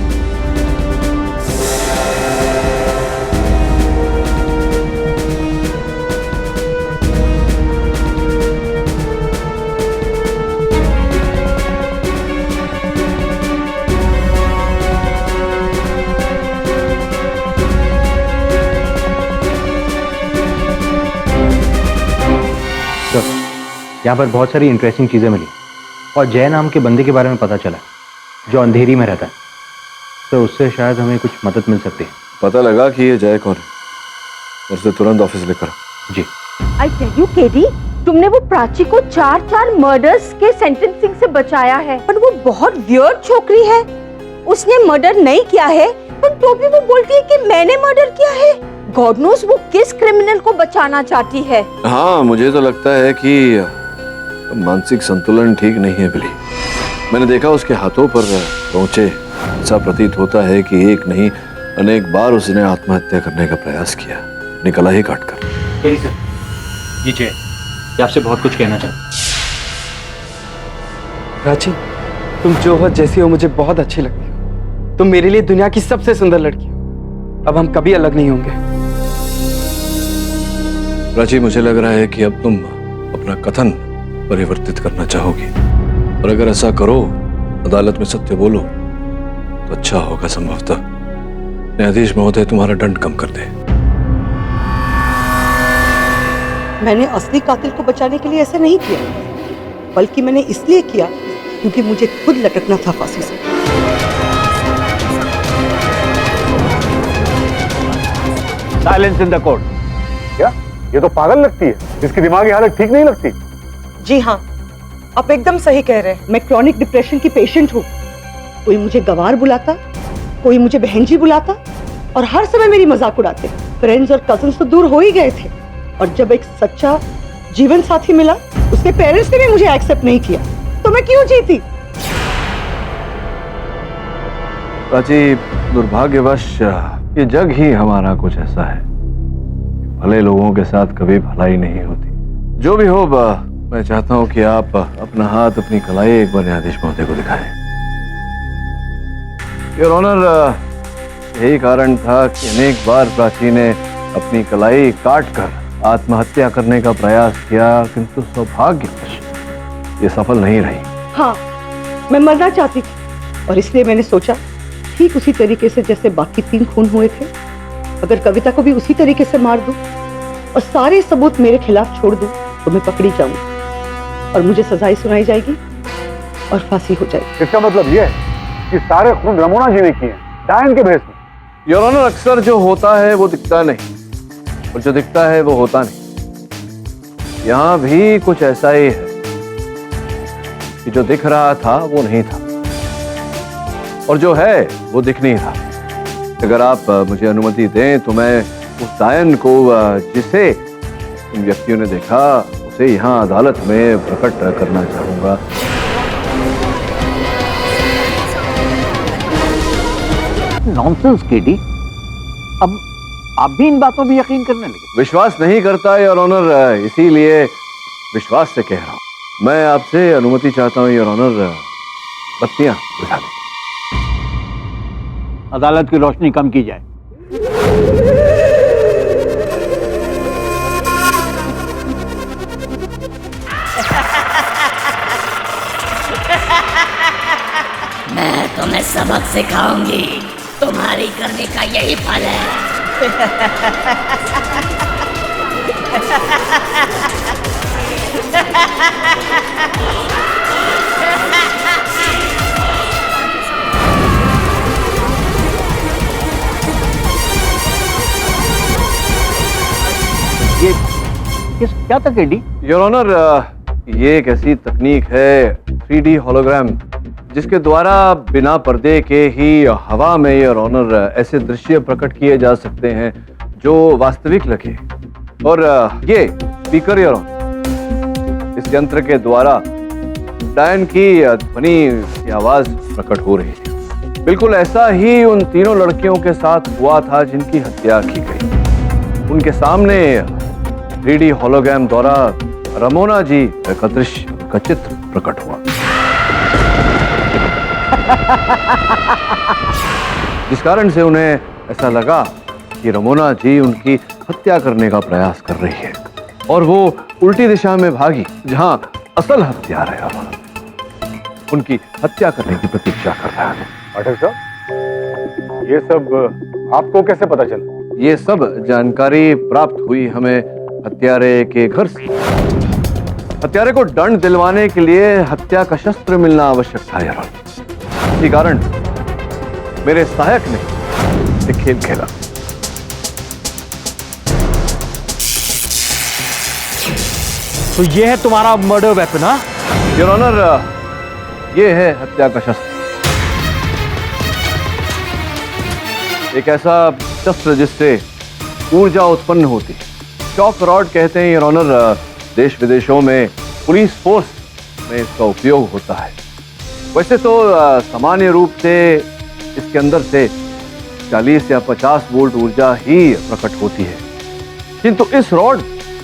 यहाँ पर बहुत सारी इंटरेस्टिंग चीज़ें मिली और जय नाम के बंदे के बारे में पता चला जो अंधेरी में रहता है, तो उससे शायद हमें कुछ मदद मिल सकती है। पता लगा कि ये जय कौन है और उसे तुरंत ऑफिस लेकर। जी। आई टेल यू केडी, तुमने वो प्राची को 4 मर्डर्स के सेंटेंसिंग से बचाया है, पर वो बहुत वियर्ड छोकरी है। उसने मर्डर नहीं किया है पर तो भी वो बोलती है कि मैंने मर्डर किया है। गॉड नोस वो किस क्रिमिनल को बचाना चाहती है। हाँ, मुझे तो लगता है कि मानसिक संतुलन ठीक नहीं है बिली। मैंने देखा उसके हाथों पर पहुंचे, ऐसा प्रतीत होता है कि एक नहीं अनेक बार उसने आत्महत्या करने का प्रयास किया, निकला ही काट कर। ये जय, ये आपसे बहुत कुछ कहना चाहता। प्राची, तुम जो हो जैसी हो मुझे बहुत अच्छी लगती हो। तुम मेरे लिए दुनिया की सबसे सुंदर लड़की हो। अब हम कभी अलग नहीं होंगे। प्राची, मुझे लग रहा है कि अब तुम अपना कथन परिवर्तित करना चाहोगी, और अगर ऐसा करो, अदालत में सत्य बोलो, तो अच्छा होगा। संभवतः न्यायाधीश महोदय तुम्हारा दंड कम कर दे। मैंने असली कातिल को बचाने के लिए ऐसा नहीं किया, बल्कि मैंने इसलिए किया क्योंकि मुझे खुद लटकना था फांसी से। Silence in the court. क्या ये तो पागल लगती है, इसकी दिमागी हालत ठीक नहीं लगती। जी हाँ, आप एकदम सही कह रहे हैं। मैं क्रॉनिक डिप्रेशन की पेशेंट हूँ। कोई मुझे गंवार बुलाता, कोई मुझे बहन जी बुलाता और हर समय मेरी मजाक उड़ाते। फ्रेंड्स और कजन्स तो दूर हो ही गए थे, और जब एक सच्चा जीवन साथी मिला, उसके पेरेंट्स ने भी मुझे एक्सेप्ट नहीं किया, तो तो मैं क्यों जीती? प्राची, दुर्भाग्यवश ये जग ही हमारा कुछ ऐसा है। भले लोगों के साथ कभी भलाई नहीं होती। जो भी हो, मैं चाहता हूं कि आप अपना हाथ, अपनी कलाई एक बार न्यायाधीश महोदय को दिखाएं। योर ऑनर, यही कारण था कि अनेक बार प्राची ने अपनी कलाई काट कर आत्महत्या करने का प्रयास किया, किंतु सौभाग्यवश ये सफल नहीं रही। हाँ, मैं मरना चाहती थी और इसलिए मैंने सोचा ठीक उसी तरीके से जैसे बाकी 3 खून हुए थे, अगर कविता को भी उसी तरीके से मार दूं और सारे सबूत मेरे खिलाफ छोड़ दूं तो मैं पकड़ी जाऊंगी और मुझे सजाएं सुनाई जाएगी और फांसी हो जाएगी। इसका मतलब यह है कि सारे खून रमोना जी ने किए, डायन के भेस में। योर ऑनर, अक्सर जो होता है वो दिखता नहीं और जो दिखता है वो होता नहीं। यहां भी कुछ ऐसा ही है कि जो दिख रहा था वो नहीं था और जो है वो दिख नहीं रहा। अगर आप मुझे अनुमति दें तो मैं उस डायन को जिसे इन व्यक्तियों ने देखा उसे यहाँ अदालत में प्रकट करना चाहूंगा। नॉनसेंस केडी, अब आप भी इन बातों में यकीन करने लगे? विश्वास नहीं करता योर ऑनर, इसीलिए विश्वास से कह रहा हूं। मैं आपसे अनुमति चाहता हूं योर ऑनर, बत्तियां बुझा दें। अदालत की रोशनी कम की जाए। मैं तुम्हें सबक सिखाऊंगी, तुम्हारी करने का यही फल है। ये क्या था केडी? योर ऑनर, ये एक ऐसी तकनीक है 3D होलोग्राम, जिसके द्वारा बिना पर्दे के ही हवा में योर ऑनर ऐसे दृश्य प्रकट किए जा सकते हैं जो वास्तविक लगे। और ये स्पीकर योर ऑनर, इस यंत्र के द्वारा डायन की ध्वनि की आवाज प्रकट हो रही थी। बिल्कुल ऐसा ही उन तीनों लड़कियों के साथ हुआ था जिनकी हत्या की गई। उनके सामने 3D होलोग्राम द्वारा रमोना जी का दृश्य, का चित्र प्रकट हुआ, जिस कारण से उन्हें ऐसा लगा कि रमोना जी उनकी हत्या करने का प्रयास कर रही है और वो उल्टी दिशा में भागी जहां असल हत्यारा है और उनकी हत्या करने की प्रतीक्षा कर रहा है। पाठक साहब, ये सब आपको कैसे पता चला? ये सब जानकारी प्राप्त हुई हमें हत्यारे के घर से। हत्यारे को दंड दिलवाने के लिए हत्या का शस्त्र मिलना आवश्यक था यार। इसी कारण मेरे सहायक ने एक खेल खेला। तो ये है तुम्हारा मर्डर वेपन? हाँ योर ऑनर, ये है हत्या का शस्त्र। एक ऐसा शस्त्र जिससे ऊर्जा उत्पन्न होती है। शॉक रॉड कहते हैं योर ऑनर। देश विदेशों में पुलिस फोर्स में इसका उपयोग होता है। वैसे तो सामान्य रूप से इसके अंदर से 40 या 50 वोल्ट ऊर्जा ही प्रकट होती है, किंतु इस रॉड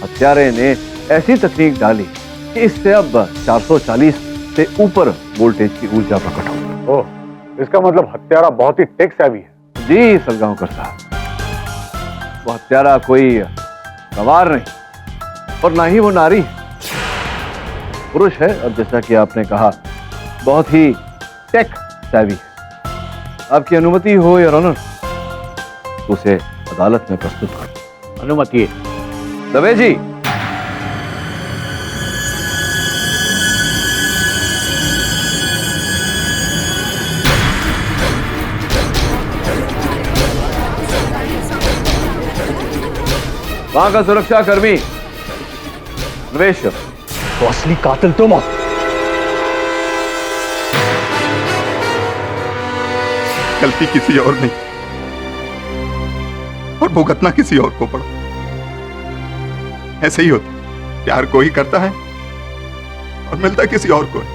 हत्यारे ने ऐसी तकनीक डाली कि इससे अब 440 से ऊपर वोल्टेज की ऊर्जा प्रकट होती है। ओह, इसका मतलब हत्यारा बहुत ही टेक सेवी है। जी सलगांवकर साहब, वो हत्यारा कोई सवार नहीं और ना ही वो नारी है, पुरुष है। और जैसा कि आपने कहा, बहुत ही टेक सेवी है। आपकी अनुमति हो योर ऑनर तो उसे अदालत में प्रस्तुत कर। अनुमति है। दवे जी, वहां का सुरक्षा कर्मी प्रवेश। तो असली कातिल तुम हो। गलती किसी और नहीं और भुगतना किसी और को पड़ा। ऐसे ही होता, प्यार कोई करता है और मिलता किसी और को है।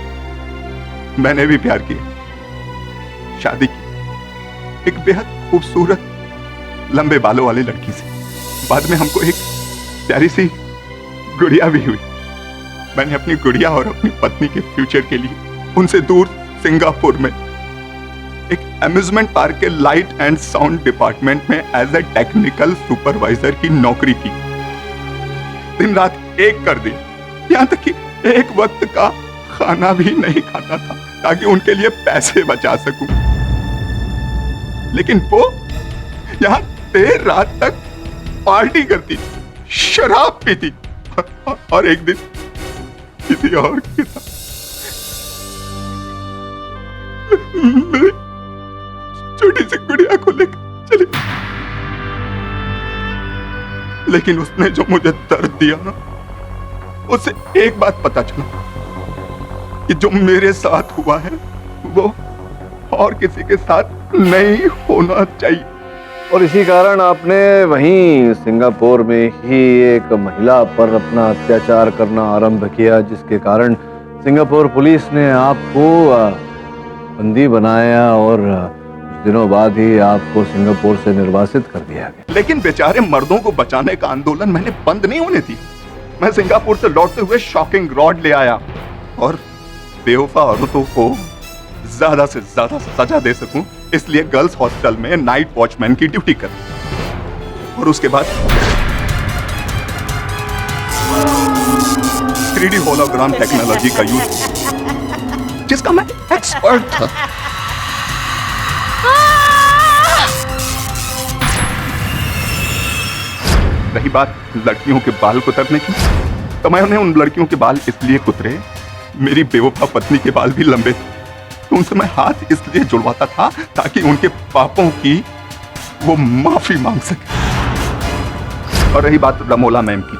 मैंने भी प्यार किया, शादी की एक बेहद खूबसूरत लंबे बालों वाली लड़की से। बाद में हमको एक प्यारी सी गुड़िया भी हुई। मैंने अपनी गुड़िया और अपनी पत्नी के फ्यूचर के लिए उनसे दूर सिंगापुर में एक अम्यूजमेंट पार्क के लाइट एंड साउंड डिपार्टमेंट में एज ए टेक्निकल सुपरवाइजर की नौकरी की। दिन रात एक कर दी, यहाँ तक कि एक वक्त का खाना भी नहीं खाता था ताकि उनके लिए पैसे बचा सकूं। लेकिन वो यहाँ देर रात तक पार्टी करती, शराब पीती और एक दिन किसी और के साथ मेरी छोटी सी गुड़िया को लेकर चली। लेकिन उसने जो मुझे दर्द दिया ना, उससे एक बात पता चला कि जो मेरे साथ हुआ है वो और किसी के साथ नहीं होना चाहिए। और इसी कारण आपने वहीं सिंगापुर में ही एक महिला पर अपना अत्याचार करना आरंभ किया, जिसके कारण सिंगापुर पुलिस ने आपको बंदी बनाया और कुछ दिनों बाद ही आपको सिंगापुर से निर्वासित कर दिया गया। लेकिन बेचारे मर्दों को बचाने का आंदोलन मैंने बंद नहीं होने दी। मैं सिंगापुर से लौटते हुए शॉकिंग रॉड ले आया और बेवफा औरतों को ज्यादा से ज्यादा सजा दे सकूं, इसलिए गर्ल्स हॉस्टल में नाइट वॉचमैन की ड्यूटी कर। और उसके बाद 3D होलोग्राम टेक्नोलॉजी का यूज, जिसका मैं एक्सपर्ट था। रही बात लड़कियों के बाल कुतरने की, तो मैंने उन लड़कियों के बाल इसलिए कुतरे, मेरी बेवफा पत्नी के बाल भी लंबे थे, तो उनसे मैं हाथ इसलिए जुड़वाता था ताकि उनके पापों की वो माफी मांग सके। और रही बात रमोला मैम की,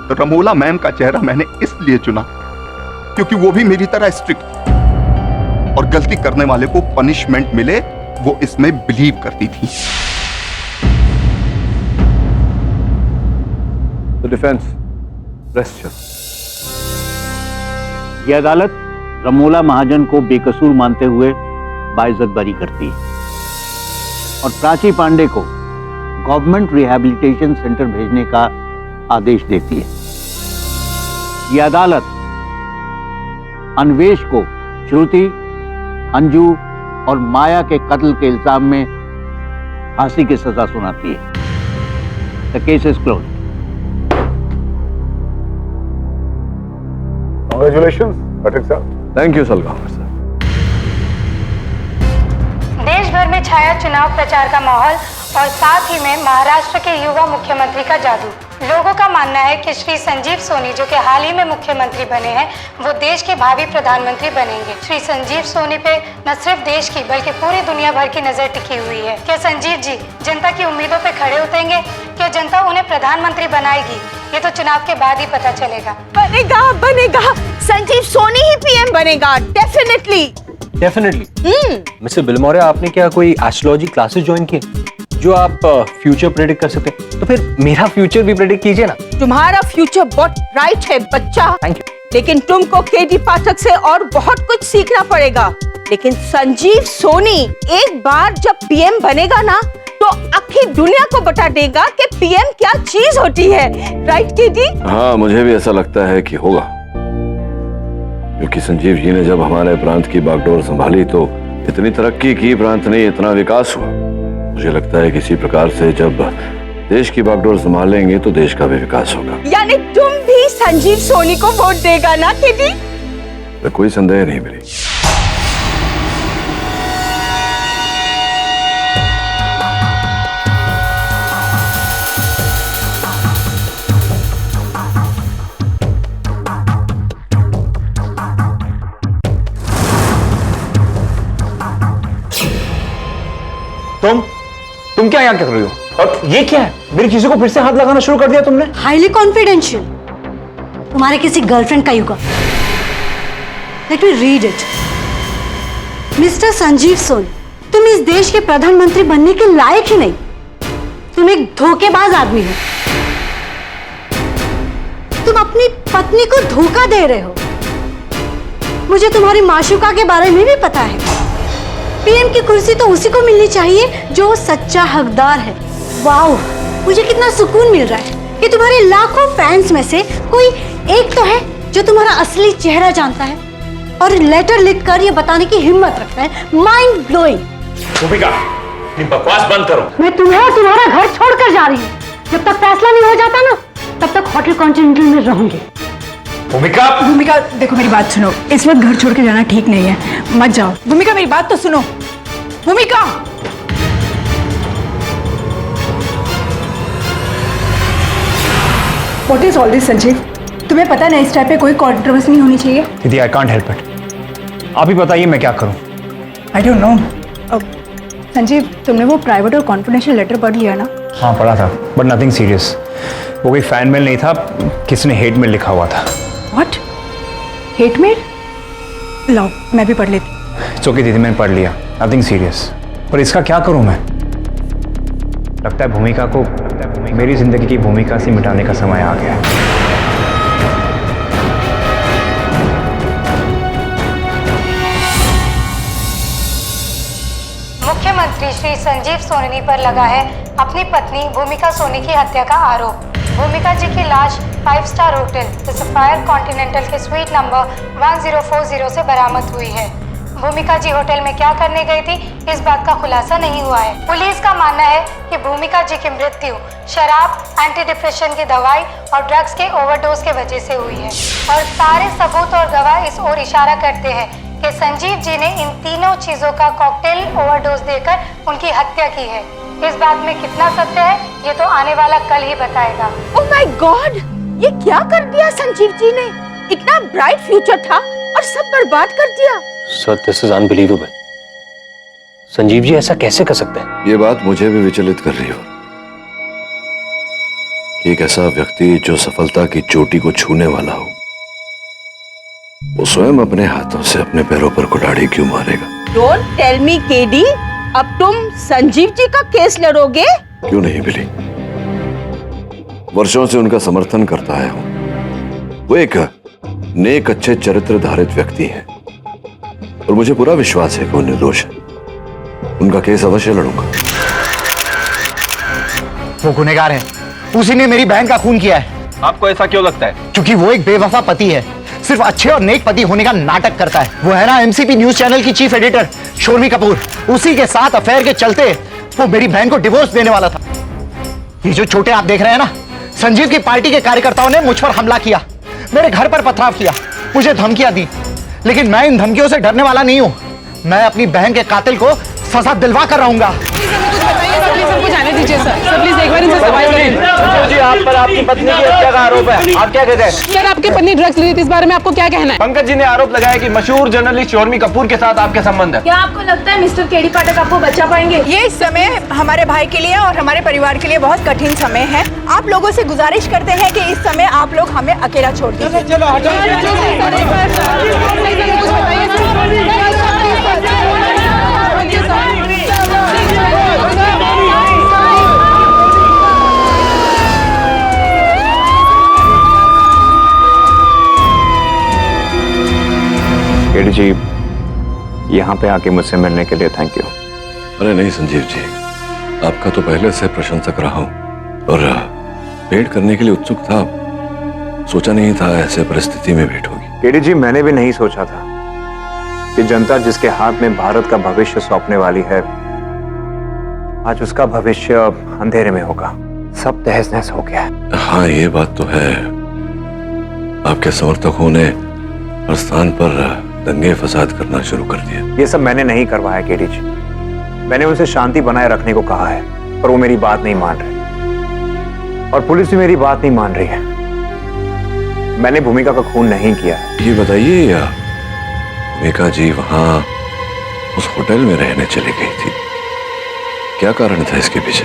तो रमोला मैम का चेहरा मैंने इसलिए चुना क्योंकि वो भी मेरी तरह स्ट्रिक्ट थी और गलती करने वाले को पनिशमेंट मिले वो इसमें बिलीव करती थी। तो डिफेंस रेस्ट। यह अदालत रमोला महाजन को बेकसूर मानते हुए बाइज्जत बरी करती है और प्राची पांडे को गवर्नमेंट रिहैबिलिटेशन सेंटर भेजने का आदेश देती है। यह अदालत अन्वेष को श्रुति, अंजू और माया के कत्ल के इल्जाम में फांसी की सजा सुनाती है। The case is closed. Congratulations, पाठक साहब। थैंक यू सलगांव साहब। देश भर में छाया चुनाव प्रचार का माहौल और साथ ही में महाराष्ट्र के युवा मुख्यमंत्री का जादू। लोगों का मानना है कि श्री संजीव सोनी, जो कि हाल ही में मुख्यमंत्री बने हैं, वो देश के भावी प्रधानमंत्री बनेंगे। श्री संजीव सोनी पे न सिर्फ देश की बल्कि पूरी दुनिया भर की नजर टिकी हुई है। क्या संजीव जी जनता की उम्मीदों पे खड़े उतरेंगे? क्या जनता उन्हें प्रधानमंत्री बनाएगी? ये तो चुनाव के बाद ही पता चलेगा। बनेगा संजीव सोनी ही पीएम बनेगा, डेफिनेटली। मिस्टर बिलमोरे, आपने क्या कोई एस्ट्रोलॉजी क्लासेस ज्वाइन किए जो आप फ्यूचर प्रेडिक्ट कर सकते हैं? तो फिर मेरा फ्यूचर भी प्रेडिक्ट कीजिए ना। तुम्हारा फ्यूचर बहुत ब्राइट है बच्चा, थैंक यू। लेकिन तुमको केडी पाठक से और बहुत कुछ सीखना पड़ेगा। लेकिन संजीव सोनी एक बार जब पीएम बनेगा ना, तो आखिरी दुनिया को बता देगा कि पीएम क्या चीज होती है। Right KD? हाँ, मुझे भी ऐसा लगता है कि होगा, क्योंकि संजीव जी ने जब हमारे प्रांत की बागडोर संभाली तो इतनी तरक्की की, प्रांत ने इतना विकास हुआ। मुझे लगता है किसी प्रकार से जब देश की बागडोर संभालेंगे तो देश का भी विकास होगा। यानी तुम भी संजीव सोनी को वोट देगा ना केडी? कोई संदेह नहीं मेरी। तुम क्या यहाँ कर रही हो? और ये क्या है? मेरी चीजों को फिर से हाथ लगाना शुरू कर दिया तुमने। हाईली कॉन्फिडेंशियल, तुम्हारे किसी गर्लफ्रेंड का युगा। Let me read it. Mister Sanjeev Soni, तुम इस देश के प्रधानमंत्री बनने के लायक ही नहीं। तुम एक धोखेबाज आदमी हो। तुम अपनी पत्नी को धोखा दे रहे हो। मुझे तुम्हारी माशूका के बारे में भी पता है। पीएम की कुर्सी तो उसी को मिलनी चाहिए जो सच्चा हकदार है। वाह, मुझे कितना सुकून मिल रहा है कि तुम्हारे लाखों फैंस में से कोई एक तो है जो तुम्हारा असली चेहरा जानता है और लेटर लिखकर ये बताने की हिम्मत रखता है। Mind blowing. भूमिका, बकवास बंद करो। मैं तुम्हें और तुम्हारा घर छोड़कर जा रही हूँ। जब तक फैसला नहीं हो जाता ना, तब तक होटल कॉन्टिनेंटल में रहूंगी। भूमिका, भूमिका देखो मेरी बात सुनो, इस वक्त घर छोड़ के जाना ठीक नहीं है, मत जाओ। भूमिका मेरी बात तो सुनो। भूमिका, what is all this Sanjeev? तुम्हें पता नहीं इस टाइप पे कोई कंट्रोवर्सी नहीं होनी चाहिए। दीदी आई कांट हेल्प इट। आप ही बताइए मैं क्या करूं। I don't know. संजीव, तुमने वो प्राइवेट और कॉन्फिडेंशियल लेटर पढ़ लिया ना? हाँ पढ़ा था, बट नथिंग सीरियस। वो कोई फैन मेल नहीं था, किसी ने हेट मेल लिखा हुआ था। व्हाट? Hate mail? लाओ मैं भी पढ़ लेती। ओके दीदी, मैंने पढ़ लिया, नथिंग सीरियस। पर इसका क्या करूं मैं? लगता है भूमिका को मेरी जिंदगी की भूमिका से मिटाने का समय आ गया है। मुख्यमंत्री श्री संजीव सोनी पर लगा है अपनी पत्नी भूमिका सोनी की हत्या का आरोप। भूमिका जी की लाश 5 star hotel the sapphire continental के स्वीट नंबर 1040 से बरामद हुई है। भूमिका जी होटल में क्या करने गई थी, इस बात का खुलासा नहीं हुआ है। पुलिस का मानना है कि भूमिका जी की मृत्यु शराब, एंटी डिप्रेशन की दवाई और ड्रग्स के ओवरडोज के वजह से हुई है और सारे सबूत और गवाह इस ओर इशारा करते हैं कि संजीव जी ने इन तीनों चीजों का कॉकटेल ओवरडोज देकर उनकी हत्या की है। इस बात में कितना सत्य है ये तो आने वाला कल ही बताएगा। ओह माय गॉड, ये क्या कर दिया संजीव जी ने? इतना ब्राइट फ्यूचर था और सब बर्बाद कर दिया। Sir this is unbelievable. Sanjeev ji ऐसा कैसे कर सकते हैं? ये बात मुझे भी विचलित कर रही हो। एक ऐसा व्यक्ति जो सफलता की चोटी को छूने वाला हो, वो स्वयं अपने हाथों से अपने पैरों पर कुल्हाड़ी क्यों मारेगा? डोंट टेल मी केडी, अब तुम संजीव जी का केस लड़ोगे? क्यों नहीं बिली, वर्षों से उनका समर्थन करता आया हूं। वो एक नेक अच्छे चरित्र धारित व्यक्ति हैं और मुझे पूरा विश्वास है कि वो निर्दोष है। उनका केस अवश्य लड़ूंगा। वो गुनहगार है, उसी ने मेरी बहन का खून किया है। आपको ऐसा क्यों लगता है? क्योंकि वो एक बेवफा पति है, सिर्फ अच्छे और नेक पति होने का नाटक करता है। वो है ना एमसीपी न्यूज चैनल की चीफ एडिटर शोर्मी कपूर, उसी के साथ अफेयर के चलते वो मेरी बहन को डिवोर्स देने वाला था। ये जो छोटे आप देख रहे हैं ना, संजीव की पार्टी के कार्यकर्ताओं ने मुझ पर हमला किया, मेरे घर पर पथराव किया, मुझे धमकियां दी, लेकिन मैं इन धमकियों से डरने वाला नहीं हूं। मैं अपनी बहन के कातिल को सजा दिलवा कर रहूंगा। जाने दीजिए सर, प्लीज एक बार इनसे सवाल करें। जी आप पर आपकी पत्नी की हत्या का आरोप है, आप क्या कहते हैं? सर आपकी पत्नी ड्रग्स ली थी, इस बारे में आपको क्या कहना है? पंकज जी ने आरोप लगाया कि मशहूर जर्नलिस्ट शोर्मी कपूर के साथ आपके संबंध है। क्या आपको लगता है मिस्टर केडी पाठक आपको बचा पाएंगे? ये समय हमारे भाई के लिए और हमारे परिवार के लिए बहुत कठिन समय है। आप लोगों से गुजारिश करते हैं कि इस समय आप लोग हमें अकेला छोड़ दीजिए। केडी जी, यहाँ पे आके मुझसे मिलने के लिए थैंक यू। अरे नहीं संजीव जी, आपका तो पहले से प्रशंसक रहा हूं और भेंट करने के लिए उत्सुक था। सोचा नहीं था ऐसे परिस्थिति में भेंट होगी। केडी जी, मैंने भी नहीं सोचा था कि जनता जिसके हाथ में भारत का भविष्य सौंपने वाली है, आज उसका भविष्य अंधेरे में होगा। सब तहस नहस हो गया। हाँ ये बात तो है, आपके समर्थकों ने हर स्थान पर दंगे फसाद करना शुरू कर दिया। ये सब मैंने नहीं करवाया केडी जी, मैंने उनसे शांति बनाए रखने को कहा है, पर वो मेरी बात नहीं मान रहे और पुलिस भी मेरी बात नहीं मान रही है। मैंने भूमिका का खून नहीं किया है। ये बताइए, भूमिका जी वहां उस होटल में रहने चली गई थी, क्या कारण था इसके पीछे?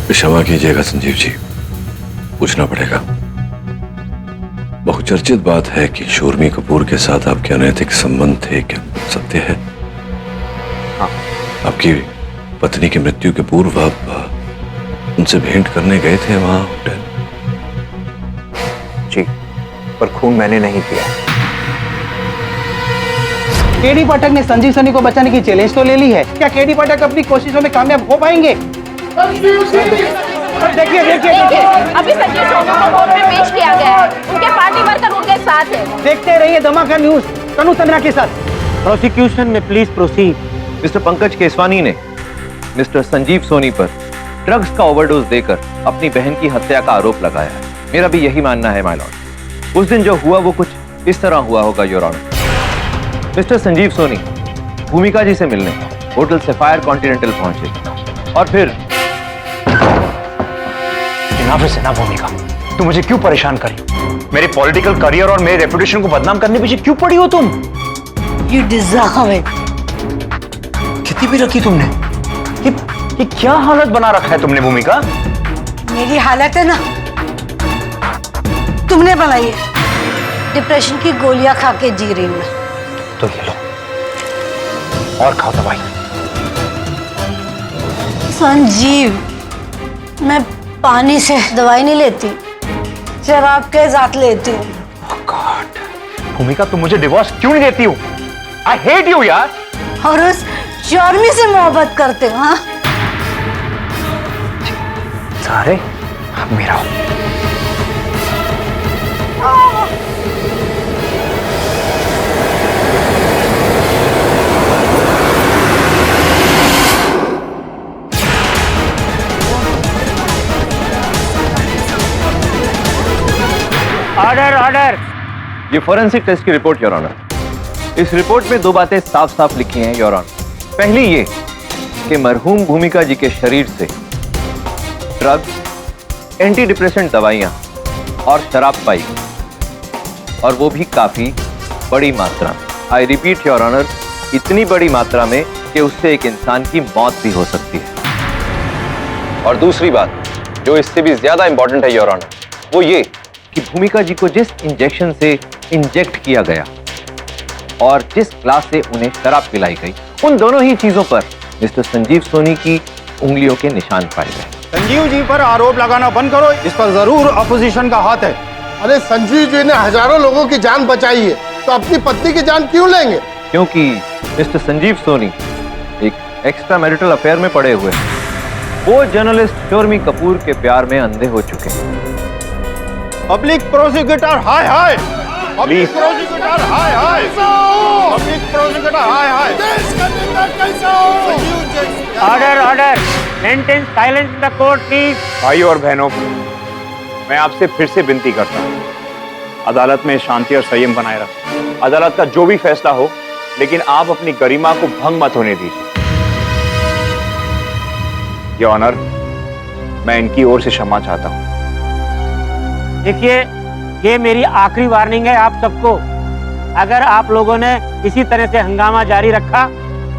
क्षमा कीजिएगा संजीव जी, पूछना पड़ेगा। बहुचर्चित बात है कि शोर्मी कपूर के साथ आपके अनैतिक संबंध थे, क्या सत्य है? हाँ। आपकी पत्नी की मृत्यु के पूर्व आप उनसे भेंट करने गए थे वहां होटल? जी, पर खून मैंने नहीं किया। केडी पाठक ने संजीव सोनी को बचाने की चैलेंज तो ले ली है, क्या केडी पाठक अपनी कोशिशों में कामयाब हो पाएंगे? देखिए देखिए देखिए, अभी संजीव सोनी को कोर्ट में पेश किया गया है। उनके पार्टी वर्कर उनके साथ है। देखते रहिए धमाका न्यूज तनु चंद्रा के साथ। प्रोसिक्यूशन में please proceed. Mister Pankaj Keswani ने मिस्टर संजीव सोनी पर ड्रग्स का ओवरडोज देकर अपनी बहन की हत्या का आरोप लगाया है। मेरा भी यही मानना है माय लॉर्ड। उस दिन जो हुआ वो कुछ इस तरह हुआ होगा your honour. Mister Sanjeev Soni Bhumika ji से मिलने होटल सफायर कॉन्टिनेंटल पहुंचे और फिर से ना भूमिका, तुम मुझे क्यों परेशान करी? मेरे पॉलिटिकल करियर और मेरे रेपुटेशन को बदनाम करने पीछे क्यों पड़ी हो तुम? You deserve it. कितनी भी रखी तुमने? ये क्या हालत बना रखा है तुमने भूमिका? मेरी हालत है ना, तुमने बनाई है। डिप्रेशन की गोलियां खा के जी रही हूं मैं। तो ये लो और खाओ दवाई। संजीव, मैं पानी से दवाई नहीं लेती, शराब के साथ लेती हूँ। भूमिका तुम मुझे डिवोर्स क्यों नहीं देती हो? आई हेट यू यार। और उस चौरमी से मोहब्बत करते हो? हाँ, सारे अब मेरा हो। Order order. ये फोरेंसिक टेस्ट की रिपोर्ट योर ऑनर। इस रिपोर्ट में दो बातें साफ साफ लिखी हैं योर ऑनर। पहली ये कि मरहूम भूमिका जी के शरीर से ड्रग्स, एंटी डिप्रेसेंट दवाइयां और शराब पाई, और वो भी काफी बड़ी मात्रा। आई रिपीट योर ऑनर, इतनी बड़ी मात्रा में कि उससे एक इंसान की मौत भी हो सकती है। और दूसरी बात जो इससे भी ज्यादा इंपॉर्टेंट है योर ऑनर, वो ये कि भूमिका जी को जिस इंजेक्शन से इंजेक्ट किया गया और जिस ग्लास से उन्हें शराब पिलाई गई, उन दोनों ही चीजों पर मिस्टर संजीव सोनी की उंगलियों के निशान पाए गए। संजीव जी पर आरोप लगाना बंद करो, इस पर जरूर अपोजिशन का हाथ है। अरे संजीव जी ने हजारों लोगों की जान बचाई है, तो अपनी पत्नी की जान क्यों लेंगे? क्योंकि मिस्टर संजीव सोनी एक एक्स्ट्रा मैरिटल अफेयर में पड़े हुए हैं। वो जर्नलिस्ट शर्मी कपूर के प्यार में अंधे हो चुके हैं। Public prosecutor hi hi, public prosecutor hi hi, public prosecutor hi hi. Order order. Maintain silence in the court please. भाई और बहनों, मैं आपसे फिर से विनती करता हूँ, अदालत में शांति और संयम बनाए रखें। अदालत का जो भी फैसला हो, लेकिन आप अपनी गरिमा को भंग मत होने दीजिए। योर ऑनर, मैं इनकी ओर से क्षमा चाहता हूँ। देखिए, ये मेरी आखिरी वार्निंग है आप सबको। अगर आप लोगों ने इसी तरह से हंगामा जारी रखा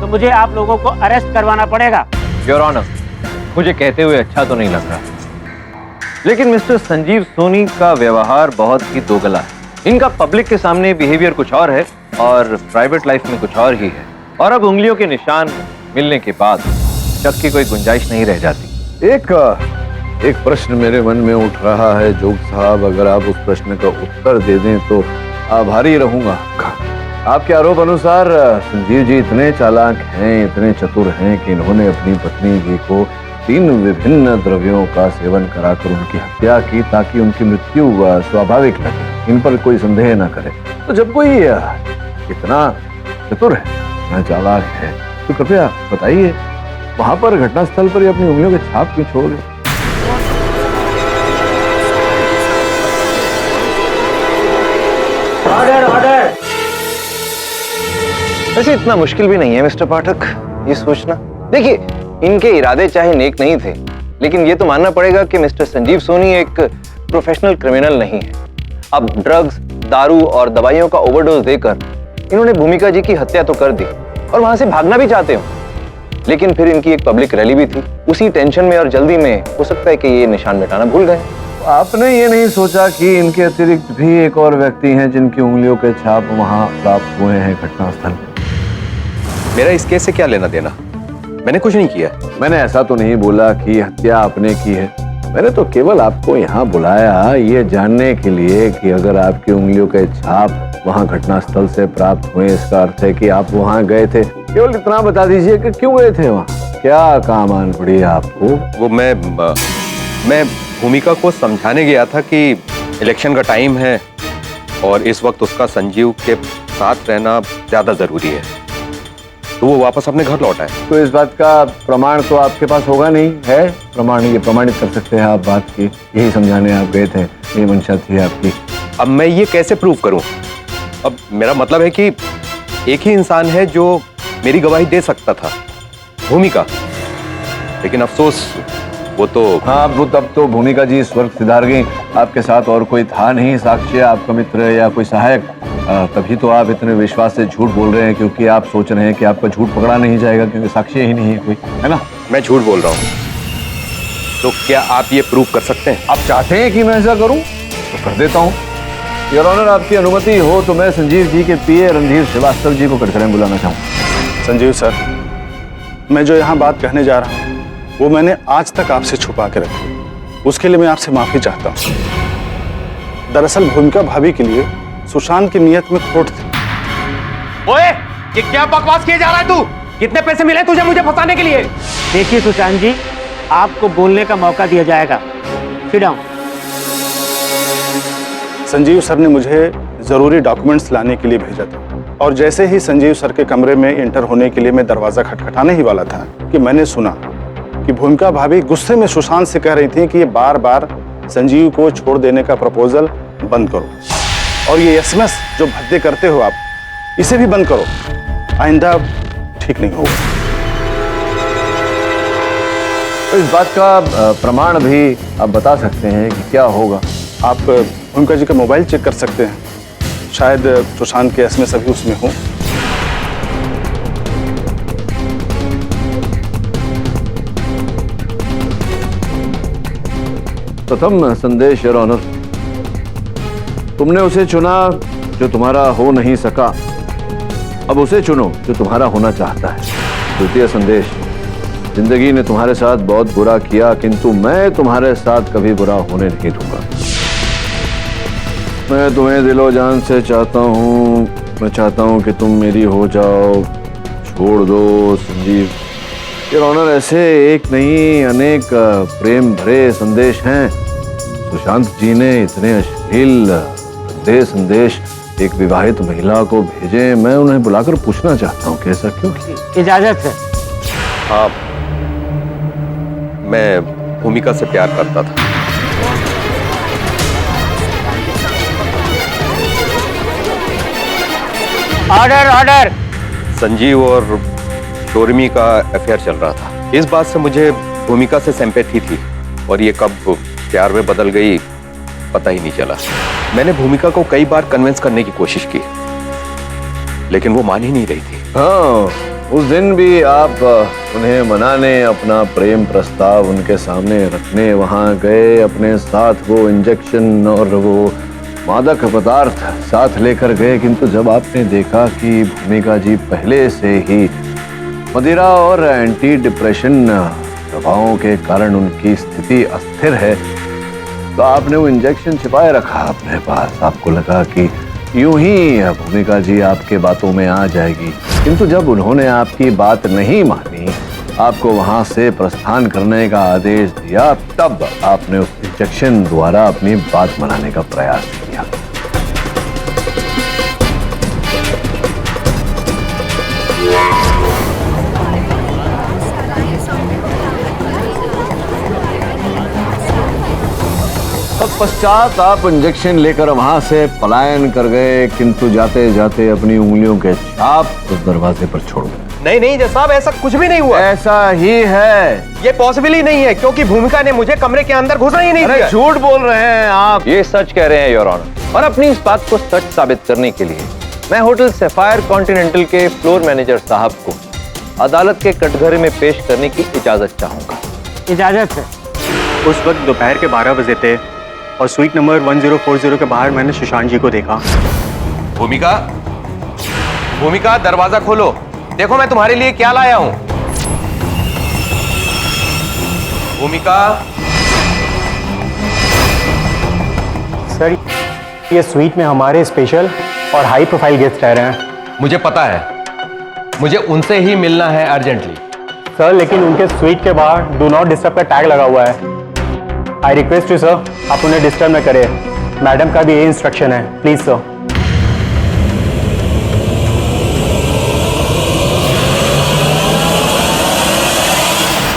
तो मुझे आप लोगों को अरेस्ट करवाना पड़ेगा। योर ऑनर, मुझे कहते हुए अच्छा तो नहीं लग रहा, लेकिन मिस्टर संजीव सोनी का व्यवहार बहुत ही दोगला है। इनका पब्लिक के सामने बिहेवियर कुछ और है और प्राइवेट लाइफ में कुछ और ही है। और अब उंगलियों के निशान मिलने के बाद शक की कोई गुंजाइश नहीं रह जाती। एक प्रश्न मेरे मन में उठ रहा है जोग साहब, अगर आप उस प्रश्न का उत्तर दे दें तो आभारी रहूंगा। आपके आरोप अनुसार संजीव जी इतने चालाक हैं, इतने चतुर हैं कि इन्होंने अपनी पत्नी जी को 3 विभिन्न द्रव्यों का सेवन कराकर उनकी हत्या की ताकि उनकी मृत्यु स्वाभाविक लगे, इन पर कोई संदेह न करे। तो जब कोई इतना चतुर है, इतना चालाक है, तो कृपया बताइए वहां पर घटनास्थल पर अपनी उंगलियों के छाप क्यों छोड़ गए? Order order. वैसे इतना मुश्किल भी नहीं है मिस्टर पाठक ये सोचना। देखिए, इनके इरादे चाहे नेक नहीं थे, लेकिन ये तो मानना पड़ेगा कि मिस्टर संजीव सोनी एक प्रोफेशनल क्रिमिनल नहीं है। अब ड्रग्स, दारू और दवाइयों का ओवरडोज देकर इन्होंने भूमिका जी की हत्या तो कर दी और वहां से भागना भी चाहते हो, लेकिन फिर इनकी एक पब्लिक रैली भी थी। उसी टेंशन में और जल्दी में हो सकता है कि ये निशान मिटाना भूल गए। आपने ये नहीं सोचा कि इनके अतिरिक्त भी एक और व्यक्ति हैं जिनकी उंगलियों के छाप वहां प्राप्त हुए हैं घटनास्थल पर? मेरा इस केस से क्या लेना देना? मैंने कुछ नहीं किया। मैंने ऐसा तो नहीं बोला कि हत्या आपने की है। मैंने तो केवल आपको यहाँ बुलाया ये जानने के लिए कि अगर आपकी उंगलियों के छाप वहां घटनास्थल से प्राप्त हुए, इसका अर्थ है कि आप वहां गए थे। केवल इतना बता दीजिए कि क्यों गए थे वहां, क्या काम आन पड़ी आपको? वो मैं भूमिका को समझाने गया था कि इलेक्शन का टाइम है और इस वक्त उसका संजीव के साथ रहना ज्यादा जरूरी है, तो वो वापस अपने घर लौटा है। तो इस बात का प्रमाण तो आपके पास होगा नहीं है? प्रमाण ये प्रमाणित कर सकते हैं आप बात की, यही समझाने आप गए थे, ये मंशा थी आपकी। अब मैं ये कैसे प्रूव करूं? अब मेरा मतलब है कि एक ही इंसान है जो मेरी गवाही दे सकता था, भूमिका, लेकिन अफसोस वो तो। हाँ, वो तब तो भूमिका जी स्वर्ग सिधार गई, आपके साथ और कोई था नहीं साक्षी, आपका मित्र या कोई सहायक। तभी तो आप इतने विश्वास से झूठ बोल रहे हैं, क्योंकि आप सोच रहे हैं कि आपका झूठ पकड़ा नहीं जाएगा, क्योंकि साक्षी ही नहीं है कोई, है ना? मैं झूठ बोल रहा हूँ, तो क्या आप ये प्रूव कर सकते हैं? आप चाहते हैं कि मैं ऐसा करूं तो कर देता हूं। योर ऑनर, आपकी अनुमति हो तो मैं संजीव जी के पीए रणधीर श्रीवास्तव जी को कटघरे बुलाना चाहूँ। संजीव सर, मैं जो यहाँ बात कहने जा रहा हूँ वो मैंने आज तक आपसे छुपा के रखी, उसके लिए मैं आपसे माफी चाहता हूँ। दरअसल भूमिका भाभी के लिए सुशांत की नीयत में खोट थी। ओए, ये क्या बकवास किए जा रहा है तू? कितने पैसे मिले तुझे मुझे फंसाने के लिए? देखिए सुशांत जी, आपको बोलने का मौका दिया जाएगा। Sit down. संजीव सर ने मुझे जरूरी डॉक्यूमेंट्स लाने के लिए भेजा था, और जैसे ही संजीव सर के कमरे में एंटर होने के लिए मैं दरवाजा खटखटाने ही वाला था कि मैंने सुना कि भूमिका भाभी गुस्से में सुशांत से कह रही थी कि ये बार बार संजीव को छोड़ देने का प्रपोजल बंद करो, और ये एसएमएस जो भद्दे करते हो आप, इसे भी बंद करो, आइंदा ठीक नहीं होगा। तो इस बात का प्रमाण भी आप बता सकते हैं कि क्या होगा? आप भूमिका जी का मोबाइल चेक कर सकते हैं, शायद सुशांत के एसएमएस अभी उसमें हो। प्रथम संदेश योर ऑनर, तुमने उसे चुना जो तुम्हारा हो नहीं सका, अब उसे चुनो जो तुम्हारा होना चाहता है। द्वितीय संदेश, जिंदगी ने तुम्हारे साथ बहुत बुरा किया, किंतु मैं तुम्हारे साथ कभी बुरा होने नहीं दूंगा। मैं तुम्हें दिलो जान से चाहता हूँ, मैं चाहता हूँ कि तुम मेरी हो जाओ, छोड़ दो संजीव। योर ऑनर, ऐसे एक नहीं अनेक प्रेम भरे संदेश हैं। सुशांत जी ने इतने अश्लील संदेश एक विवाहित महिला को भेजे, मैं उन्हें बुलाकर पूछना चाहता हूँ कि ऐसा क्यों किया? इजाजत है। हाँ, मैं भूमिका से प्यार करता था। Order order. संजीव और शोरमी का अफेयर चल रहा था, इस बात से मुझे भूमिका से सिंपैथी थी, और ये कब प्यार में बदल गई पता ही नहीं चला। मैंने भूमिका को कई बार कन्विंस करने की कोशिश की, लेकिन वो मान ही नहीं रही थी। हाँ, उस दिन भी आप उन्हें मनाने अपना प्रेम प्रस्ताव उनके सामने रखने वहां गए, अपने साथ वो इंजेक्शन और वो मादक पदार्थ साथ लेकर गए, किंतु जब आपने देखा कि भूमिका जी पहले से ही मदिरा और एंटी डिप्रेशन दवाओं के कारण उनकी स्थिति अस्थिर है, तो आपने वो इंजेक्शन छिपाए रखा अपने पास। आपको लगा कि यूं ही भूमिका जी आपके बातों में आ जाएगी, किंतु जब उन्होंने आपकी बात नहीं मानी, आपको वहां से प्रस्थान करने का आदेश दिया, तब आपने उस इंजेक्शन द्वारा अपनी बात मनाने का प्रयास किया। तत्पश्चात आप इंजेक्शन लेकर वहां से पलायन कर गए, किंतु जाते जाते अपनी उंगलियों के छाप उस दरवाजे पर छोड़ गए। नहीं नहीं जज साहब, ऐसा कुछ भी नहीं हुआ। ऐसा ही है। ये पॉसिबल ही नहीं है, क्योंकि भूमिका ने मुझे कमरे के अंदर घुसना ही नहीं दिया। अरे झूठ बोल रहे हैं आप। ये सच कह रहे हैं योर ऑनर, और अपनी इस बात को सच साबित करने के लिए मैं होटल सफायर कॉन्टिनेंटल के फ्लोर मैनेजर साहब को अदालत के कटघरे में पेश करने की इजाजत चाहूंगा। इजाजत है। उस वक्त दोपहर के 12 बजे थे और स्वीट नंबर 1040 के बाहर मैंने सुशांत जी को देखा। भूमिका, भूमिका दरवाजा खोलो, देखो मैं तुम्हारे लिए क्या लाया हूं। भूमिका। सर, ये स्वीट में हमारे स्पेशल और हाई प्रोफाइल गेस्ट रह रहे हैं। मुझे पता है, मुझे उनसे ही मिलना है अर्जेंटली। सर लेकिन उनके स्वीट के बाहर डू नॉट डिस्टर्ब का टैग लगा हुआ है। आई रिक्वेस्ट यू सर, आप उन्हें डिस्टर्ब न करें। मैडम का भी यही इंस्ट्रक्शन है, प्लीज सर।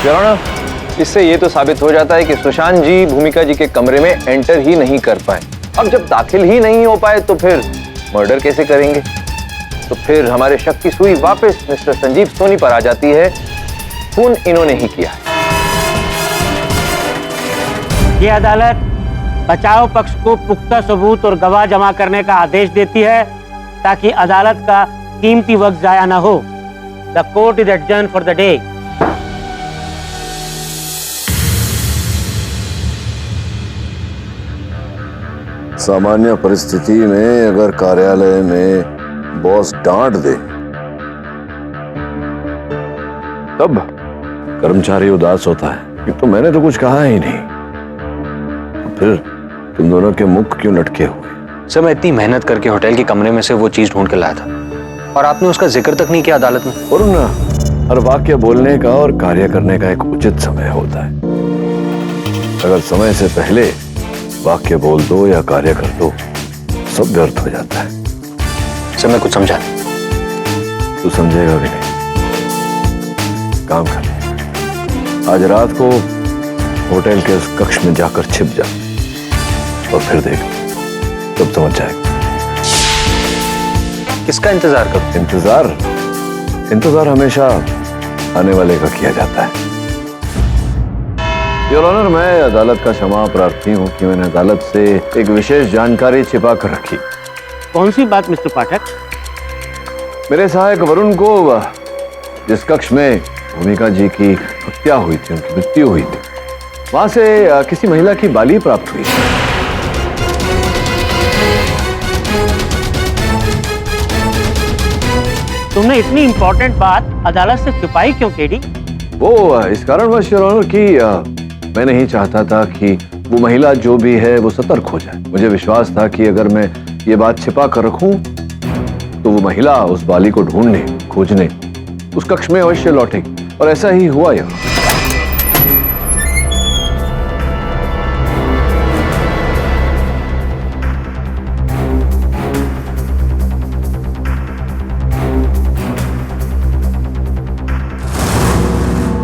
योर ऑनर, इससे ये तो साबित हो जाता है कि सुशांत जी भूमिका जी के कमरे में एंटर ही नहीं कर पाए। अब जब दाखिल ही नहीं हो पाए तो फिर मर्डर कैसे करेंगे? तो फिर हमारे शक की सुई वापस मिस्टर संजीव सोनी पर आ जाती है। खून इन्होंने ही किया है। ये अदालत बचाव पक्ष को पुख्ता सबूत और गवाह जमा करने का आदेश देती है ताकि अदालत का कीमती वक्त जाया न हो। The court is adjourn for the day. सामान्य परिस्थिति में अगर कार्यालय में बॉस डांट दे तब कर्मचारी उदास होता है कि तो मैंने तो कुछ कहा ही नहीं। फिर तुम दोनों के मुख क्यों लटके हुए? सर मैं इतनी मेहनत करके होटल के कमरे में से वो चीज ढूंढ के लाया था और आपने उसका जिक्र तक नहीं किया अदालत में। और ना, हर वाक्य बोलने का और कार्य करने का एक उचित समय होता है। अगर समय से पहले वाक्य बोल दो या कार्य कर दो, सब व्यर्थ हो जाता है। सर मैं कुछ समझा। तू समझेगा भी नहीं। काम कर, आज रात को होटल के उस कक्ष में जाकर छिप जा और फिर देख, तब समझ जाएगा। किसका इंतजार करो? इंतजार हमेशा आने वाले का किया जाता है। योर ऑनर, मैं अदालत का क्षमा प्रार्थी हूं कि मैंने अदालत से एक विशेष जानकारी छिपा कर रखी। कौन सी बात मिस्टर पाठक? मेरे सहायक वरुण को जिस कक्ष में भूमिका जी की हत्या हुई थी, उनकी मृत्यु हुई थी, वहां से किसी महिला की बाली प्राप्त हुई। तुमने इतनी इंपॉर्टेंट बात अदालत से छुपाई क्यों केडी? वो इस कारणवश योर ऑनर कि मैं नहीं चाहता था कि वो महिला जो भी है वो सतर्क हो जाए। मुझे विश्वास था कि अगर मैं ये बात छिपा कर रखूं तो वो महिला उस बाली को ढूंढने, खोजने उस कक्ष में अवश्य लौटेगी, और ऐसा ही हुआ। यह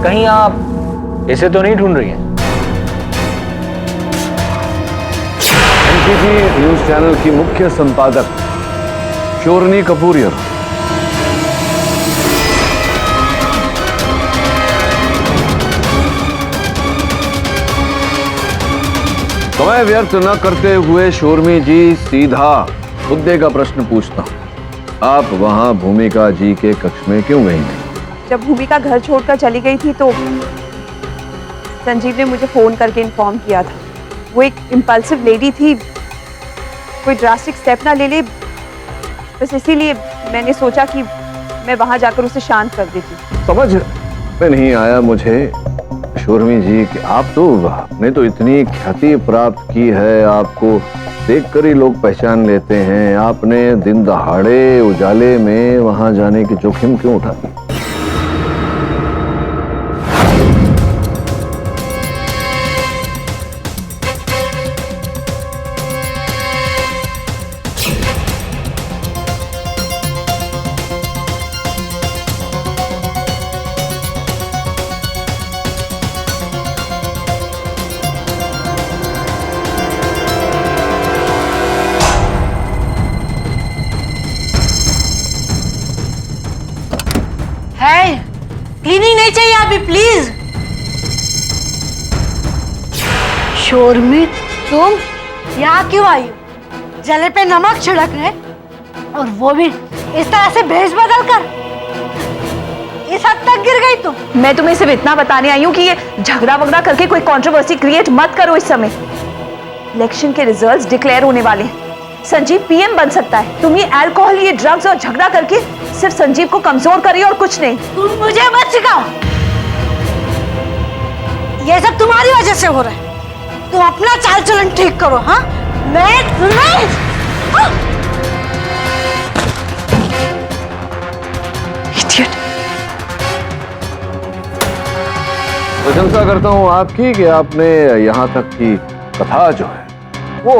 कहीं आप इसे तो नहीं ढूंढ रही हैं? एनसीसी न्यूज चैनल की मुख्य संपादक शोरनी कपूरियर। समय व्यर्थ न करते हुए शोरमी जी, सीधा मुद्दे का प्रश्न पूछता हूं। आप वहां भूमिका जी के कक्ष में क्यों गई? जब भूमिका घर छोड़कर चली गई थी तो संजीव ने मुझे फोन करके इन्फॉर्म किया था। वो एक इम्पल्सिव लेडी थी, कोई ड्रास्टिक स्टेप ना ले ले, बस इसीलिए मैंने सोचा कि मैं वहां जाकर उसे शांत कर देती। समझ में नहीं आया मुझे शोरमी जी कि आपने तो इतनी ख्याति प्राप्त की है, आपको देखकर ही लोग पहचान लेते हैं। आपने दिन दहाड़े उजाले में वहां जाने की जोखिम क्यों उठा? क्लीनिंग नहीं चाहिए अभी प्लीज। शोरमी, तुम यहाँ क्यों आई हो? जले पे नमक छिड़कने, और वो भी इस तरह से भेष बदल कर? इस हद तक गिर गई तुम? मैं तुम्हें सिर्फ इतना बताने आई हूँ कि ये झगड़ा वगड़ा करके कोई कंट्रोवर्सी क्रिएट मत करो। इस समय इलेक्शन के रिजल्ट्स डिक्लेयर होने वाले हैं। संजीव पीएम बन सकता है। तुम ये अल्कोहल, ये ड्रग्स और झगड़ा करके सिर्फ संजीव को कमजोर करिए और कुछ नहीं। तुम मुझे मत सिखाओ, ये सब तुम्हारी वजह से हो रहा है। तुम अपना चाल चलन ठीक करो। हाँ, मैं तुम्हें प्रशंसा करता हूँ आपकी कि आपने यहाँ तक की कथा जो है वो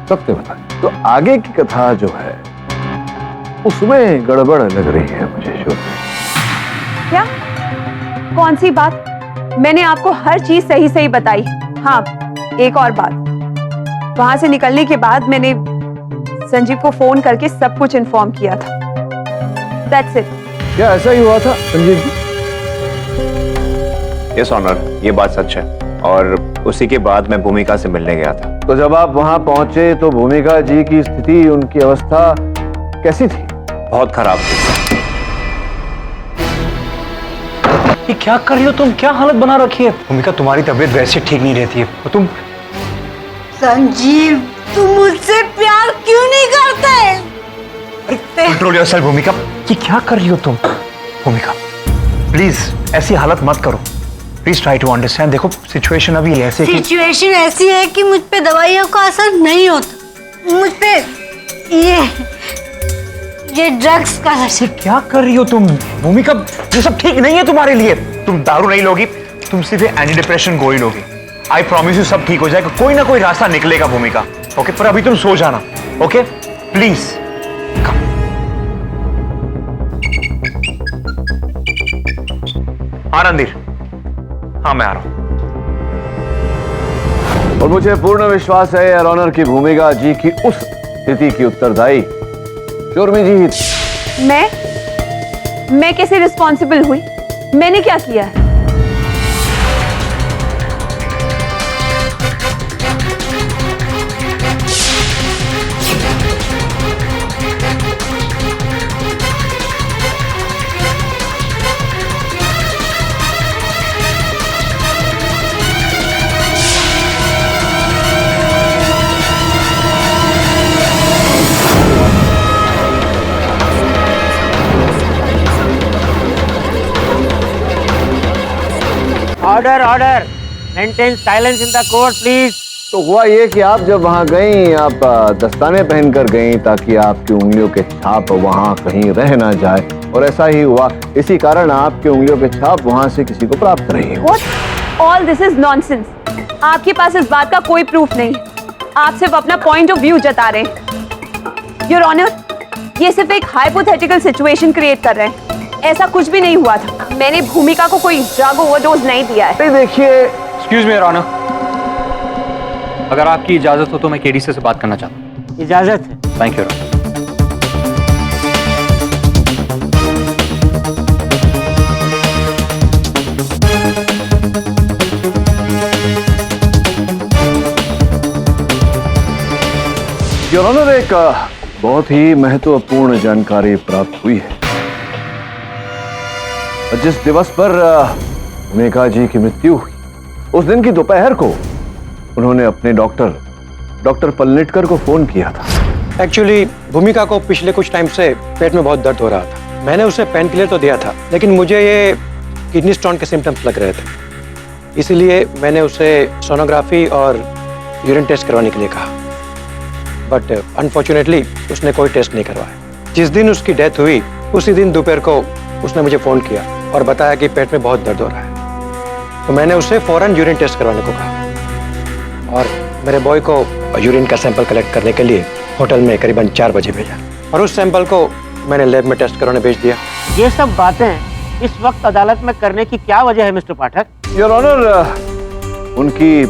सत्य बताई। तो आगे की कथा जो है उसमें गड़बड़ लग रही है मुझे। क्या? कौन सी बात? मैंने आपको हर चीज सही सही बताई। हाँ, एक और बात, वहां से निकलने के बाद मैंने संजीव को फोन करके सब कुछ इन्फॉर्म किया था। That's it. क्या ऐसा ही हुआ था संजीव जी? यस ऑनर, ये बात सच है और उसी के बाद मैं भूमिका से मिलने गया था। तो जब आप वहां पहुंचे तो भूमिका जी की स्थिति, उनकी अवस्था कैसी थी? बहुत खराब थी। ये क्या कर रही हो तुम? क्या हालत बना रखी है? भूमिका, तुम्हारी तबीयत वैसे ठीक नहीं रहती है और तुम। संजीव, तुम मुझसे प्यार क्यों नहीं करते? कंट्रोल योरसेल्फ भूमिका। ये क्या कर रही हो तुम? भूमिका प्लीज ऐसी हालत मत करो। Please try to understand. देखो सिचुएशन अभी ऐसे सिचुएशन ऐसी है कि मुझ पे दवाइयों का असर नहीं होता। मुझ पे ये ड्रग्स का असर। क्या कर रही हो तुम भूमिका? ये सब ठीक नहीं है तुम्हारे लिए। तुम दारू नहीं लोगी, तुम सिर्फ एंटी डिप्रेशन गोली लोगी। आई प्रॉमिस यू सब ठीक हो जाएगा, कोई ना कोई रास्ता निकलेगा भूमिका। ओके, पर अभी तुम सो जाना। Okay please. हाँ रणधीर, हाँ मैं आ रहा हूं। और मुझे पूर्ण विश्वास है योर ऑनर की भूमिका जी की उस स्थिति की उत्तरदायी शर्मी जी ही। मैं कैसे रिस्पॉन्सिबल हुई? मैंने क्या किया है? Order order, maintain silence in the court please. तो हुआ ये कि आप जब वहां गई, आप दस्ताने पहनकर गई ताकि आपकी उंगलियों के छाप वहां कहीं रह ना जाए, और ऐसा ही हुआ। इसी कारण आपकी उंगलियों के छाप वहां से किसी को प्राप्त रही। All this is nonsense. आपके पास इस बात का कोई प्रूफ नहीं। आप सिर्फ अपना पॉइंट ऑफ व्यू जता रहे हैं। योर ऑनर, ये सिर्फ एक हाइपोथेटिकल सिचुएशन क्रिएट कर रहे हैं। ऐसा कुछ भी नहीं हुआ था। मैंने भूमिका को कोई ड्रग ओवरडोज नहीं दिया है। देखिए, एक्सक्यूज मी योर ऑनर, अगर आपकी इजाजत हो तो मैं केडी से बात करना चाहता हूँ। इजाजत है। Thank you. योर ऑनर, एक बहुत ही महत्वपूर्ण जानकारी प्राप्त हुई है। जिस दिवस पर भूमिका जी की मृत्यु हुई, उस दिन की दोपहर को उन्होंने अपने डॉक्टर पलनेटकर को फोन किया था। एक्चुअली भूमिका को पिछले कुछ टाइम से पेट में बहुत दर्द हो रहा था। मैंने उसे पेन किलर तो दिया था, लेकिन मुझे ये किडनी स्टोन के सिम्टम्स लग रहे थे। इसीलिए मैंने उसे सोनोग्राफी और यूरिन टेस्ट करवाने के लिए कहा, बट अनफॉर्चुनेटली उसने कोई टेस्ट नहीं करवाया। जिस दिन उसकी डेथ हुई उसी दिन दोपहर को उसने मुझे फोन किया और बताया कि पेट में बहुत दर्द हो रहा है। तो मैंने उससे फौरन यूरिन टेस्ट करवाने को कहा और मेरे बॉय को यूरिन का सैंपल कलेक्ट करने के लिए होटल में करीबन 4 बजे भेजा और उस सैंपल को मैंने लैब में टेस्ट कराने भेज दिया। ये सब बातें इस वक्त अदालत में करने की क्या वजह है मिस्टर पाठक? योर ऑनर, उनकी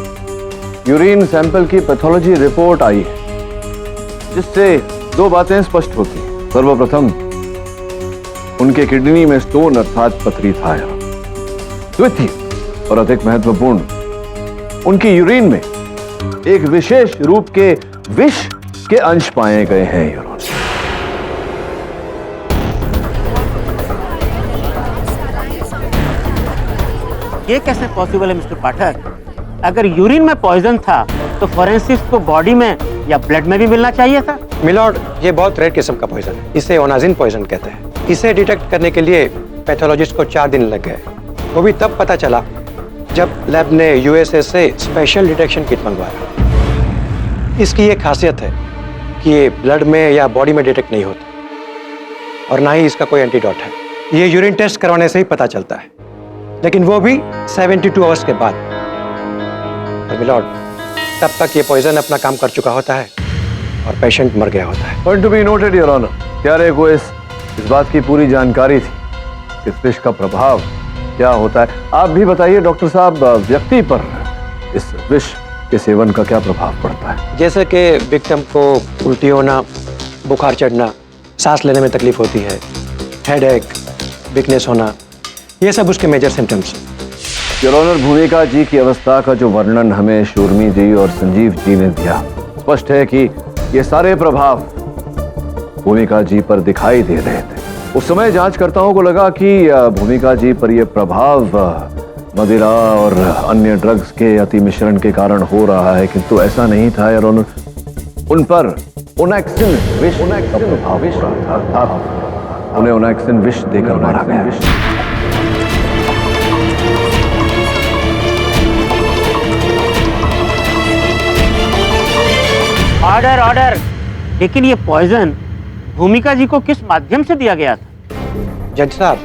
यूरिन सैंपल की पैथोलॉजी रिपोर्ट आई है, जिससे 2 बातें स्पष्ट होती हैं। सर्वप्रथम, उनके किडनी में स्टोन अर्थात पथरी था। द्वितीय और अधिक महत्वपूर्ण, उनकी यूरिन में एक विशेष रूप के विष के अंश पाए गए हैं। योर ऑनर, ये कैसे पॉसिबल है मिस्टर पाठक? अगर यूरिन में पॉइजन था तो फोरेंसिक्स को बॉडी में या ब्लड में भी मिलना चाहिए था। मिलॉर्ड, ये बहुत रेयर किस्म का पॉइजन है। इसे ओनाजिन पॉइजन कहते हैं। इसे डिटेक्ट करने के लिए पैथोलॉजिस्ट को 4 दिन लग गए। वो भी तब पता चला जब लैब ने यूएसए से स्पेशल डिटेक्शन किट मंगवाया। इसकी एक खासियत है कि ये ब्लड में या बॉडी में डिटेक्ट नहीं होता और ना ही इसका कोई एंटीडोट है। ये यूरिन टेस्ट करवाने से ही पता चलता है। लेकिन वो भी 72 आवर्स के बाद। और मिलॉर्ड, तब तक ये पॉइजन अपना काम कर चुका होता है और पेशेंट मर गया होता है। Point to be noted your honour. प्यारे को इस बात की पूरी जानकारी थी कि इस विष का प्रभाव क्या होता है। आप भी बताइए डॉक्टर साहब, व्यक्ति पर इस विष के सेवन का क्या प्रभाव पड़ता है? जैसे कि विक्टिम को उल्टी होना, बुखार चढ़ना, सांस लेने में तकलीफ होती है, हेडेक, वीकनेस होना, ये सब उसके मेजर सिम्टम्स। योर ऑनर, भूमिका जी की अवस्था का जो वर्णन हमें शूर्मी जी और संजीव जी ने दिया, स्पष्ट है कि ये सारे प्रभाव भूमिका जी पर दिखाई दे रहे थे। उस समय जांचकर्ताओं को लगा कि भूमिका जी पर यह प्रभाव मदिरा और अन्य ड्रग्स के अति मिश्रण के कारण हो रहा है, किंतु ऐसा नहीं था योर ऑनर। उन पर ओनैक्सिन विष का प्रभाव हो रहा था। उन्हें ओनैक्सिन विष देकर मारा गया। Order order. लेकिन ये पॉइजन भूमिका जी को किस माध्यम से दिया गया था? जज साहब,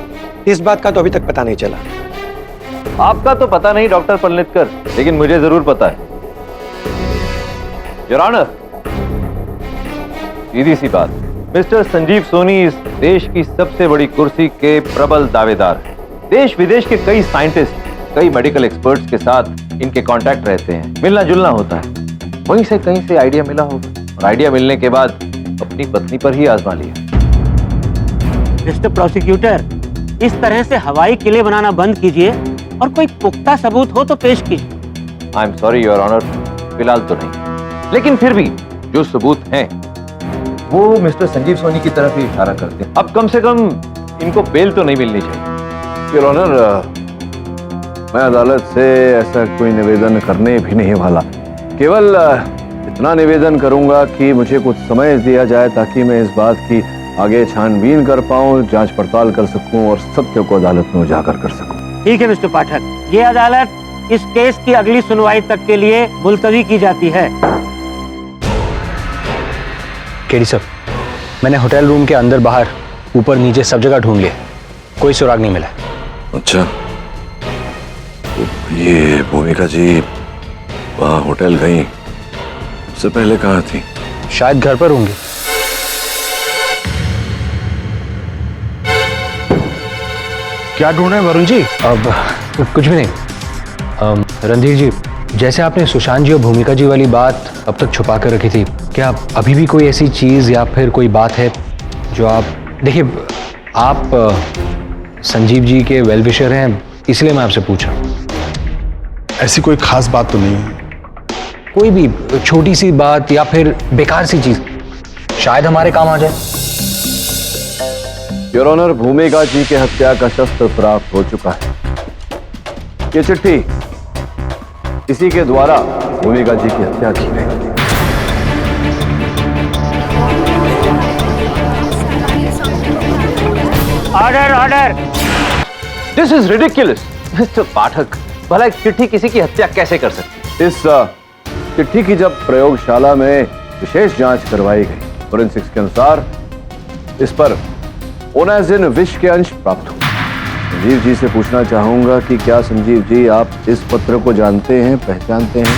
इस बात का तो अभी तक पता नहीं चला। आपका तो पता नहीं डॉक्टर पलनेतकर, लेकिन मुझे जरूर पता है। योर ऑनर, सीधी सी बात, मिस्टर संजीव सोनी इस देश की सबसे बड़ी कुर्सी के प्रबल दावेदार हैं। देश विदेश के कई साइंटिस्ट, कई मेडिकल एक्सपर्ट्स के साथ इनके कांटेक्ट रहते हैं, मिलना जुलना होता है। वहीं से कहीं से आइडिया मिला होगा और आइडिया मिलने के बाद अपनी पत्नी पर ही आजमा लिया। मिस्टर प्रोसिक्यूटर, इस तरह से हवाई किले बनाना बंद कीजिए और कोई पुख्ता सबूत हो तो पेश कीजिए। I am sorry your honour, फिलहाल तो नहीं, लेकिन फिर भी जो सबूत हैं वो मिस्टर संजीव सोनी की तरफ ही इशारा करते हैं। अब कम से कम इनको बेल तो नहीं मिलनी चाहिए। योर ऑनर, मैं अदालत से ऐसा कोई निवेदन करने भी नहीं वाला। केवल इतना निवेदन करूंगा कि मुझे कुछ समय दिया जाए ताकि मैं इस बात की आगे छानबीन कर पाऊं, जांच पड़ताल कर सकूं और सत्य को अदालत में उजागर कर सकूं। ठीक है मिस्टर पाठक, ये अदालत इस केस की अगली सुनवाई तक के लिए मुलतवी की जाती है। केडी साहब, मैंने होटल रूम के अंदर बाहर ऊपर नीचे सब जगह ढूंढ लिया, कोई सुराग नहीं मिला। अच्छा, तो ये भूमिका जी वहाँ होटल गई, उससे पहले कहाँ थी? शायद घर पर होंगी। क्या ढूंढ रहे हैं वरुण जी? अब कुछ भी नहीं। रणधीर जी, जैसे आपने सुशांत जी और भूमिका जी वाली बात अब तक छुपा कर रखी थी, क्या अभी भी कोई ऐसी चीज या फिर कोई बात है जो आप देखिए, आप संजीव जी के वेल विशर हैं, इसलिए मैं आपसे पूछ रहा हूँ। ऐसी कोई खास बात तो नहीं है। कोई भी छोटी सी बात या फिर बेकार सी चीज शायद हमारे काम आ जाए। योर ऑनर, भूमिका जी के हत्या का शस्त्र प्राप्त हो चुका है। ये चिट्ठी इसी के द्वारा भूमिका जी की हत्या की गई। Order order. This is ridiculous. Mister Pathak, भला एक चिट्ठी किसी की हत्या कैसे कर सकती? इस चिट्ठी की जब प्रयोगशाला में विशेष जांच करवाई गई, फोरेंसिक्स के अनुसार इस पर ओनाजिन विष के अंश प्राप्त हुए। संजीव जी से पूछना चाहूंगा कि क्या संजीव जी आप इस पत्र को जानते हैं, पहचानते हैं?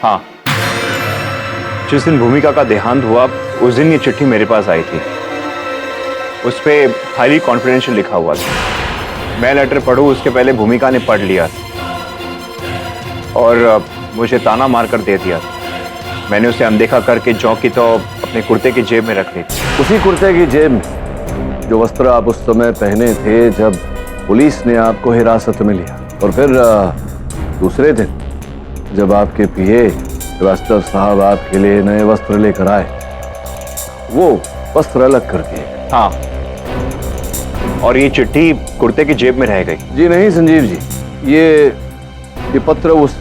हाँ, जिस दिन भूमिका का देहांत हुआ उस दिन ये चिट्ठी मेरे पास आई थी। उस पे हाईली कॉन्फिडेंशियल लिखा हुआ था। मैं लेटर पढ़ूं उसके पहले भूमिका ने पढ़ लिया और मुझे ताना मारकर दे दिया। मैंने उसे अनदेखा करके चौकी तो अपने कुर्ते की जेब में रख ली। उसी कुर्ते की जेब में जो वस्त्र आप उस समय पहने थे जब पुलिस ने आपको हिरासत में लिया, और फिर दूसरे दिन जब आपके पीए श्रीवास्तव साहब आपके लिए नए वस्त्र लेकर आए, वो वस्त्र अलग कर दिए। हाँ, और ये चिट्ठी कुर्ते की जेब में रह गई। जी नहीं संजीव जी, ये पत्र उस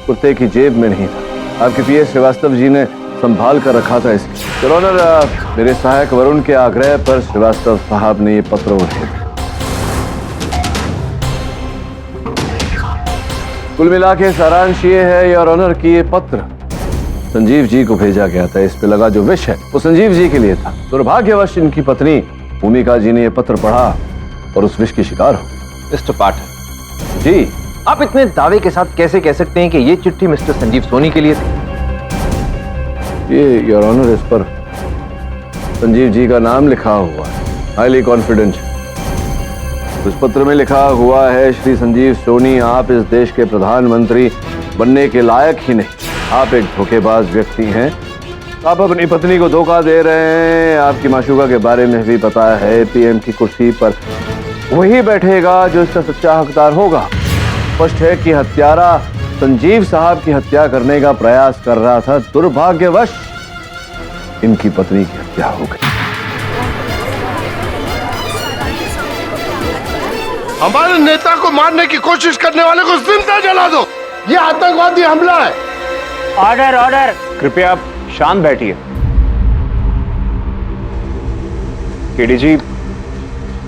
कुर्ते की जेब में नहीं था। आपके पीए श्रीवास्तव जी ने संभाल कर रखा था इसके। ऑनर, मेरे सहायक वरुण के आग्रह पर श्रीवास्तव साहब ने ये पत्र उठे। कुल मिला के सारांश ये है योर ऑनर कि ये पत्र संजीव जी को भेजा गया था। इस पे लगा जो विष है वो संजीव जी के लिए था। दुर्भाग्यवश इनकी पत्नी भूमिका जी ने ये पत्र पढ़ा और उस विष की शिकार हो। मिस्टर पाठक जी, आप इतने दावे के साथ कैसे कह सकते हैं कि ये चिट्ठी मिस्टर संजीव सोनी के लिए थी? ये योर ऑनर, इस पर संजीव जी का नाम लिखा हुआ है, हाईली कॉन्फिडेंशियल। उस पत्र में लिखा हुआ है, श्री संजीव सोनी, आप इस देश के प्रधानमंत्री बनने के लायक ही नहीं। आप एक धोखेबाज व्यक्ति हैं। आप अपनी पत्नी को धोखा दे रहे हैं। आपकी माशूका के बारे में भी पता है, पीएम की कुर्सी पर वही बैठेगा जो इसका सच्चा हकदार होगा। स्पष्ट है कि हत्यारा संजीव साहब की हत्या करने का प्रयास कर रहा था। दुर्भाग्यवश इनकी पत्नी की हत्या हो गई। हमारे नेता को मारने की कोशिश करने वाले को जिंदा जला दो। ये आतंकवादी हमला है। Order order. कृपया आप शांत बैठिए। केडी जी,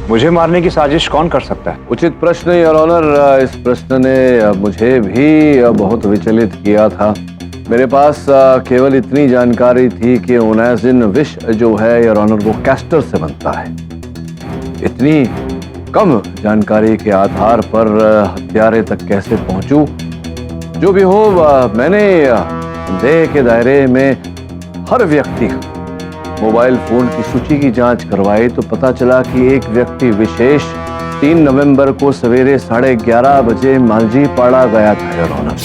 मुझे मारने की साजिश कौन कर सकता है? उचित प्रश्न योर ऑनर। इस प्रश्न ने मुझे भी बहुत विचलित किया था। मेरे पास केवल इतनी जानकारी थी कि ओनाजिन विष जो है योर ऑनर वो कैस्टर से बनता है। इतनी कम जानकारी के आधार पर हत्यारे तक कैसे पहुंचूं? जो भी हो, मैंने संदेह के दायरे में हर व्यक्ति का मोबाइल फोन की सूची की जांच करवाई तो पता चला कि एक व्यक्ति विशेष 3 नवंबर को सवेरे 11:30 बजे मांझीपाड़ा गया था योर ऑनर।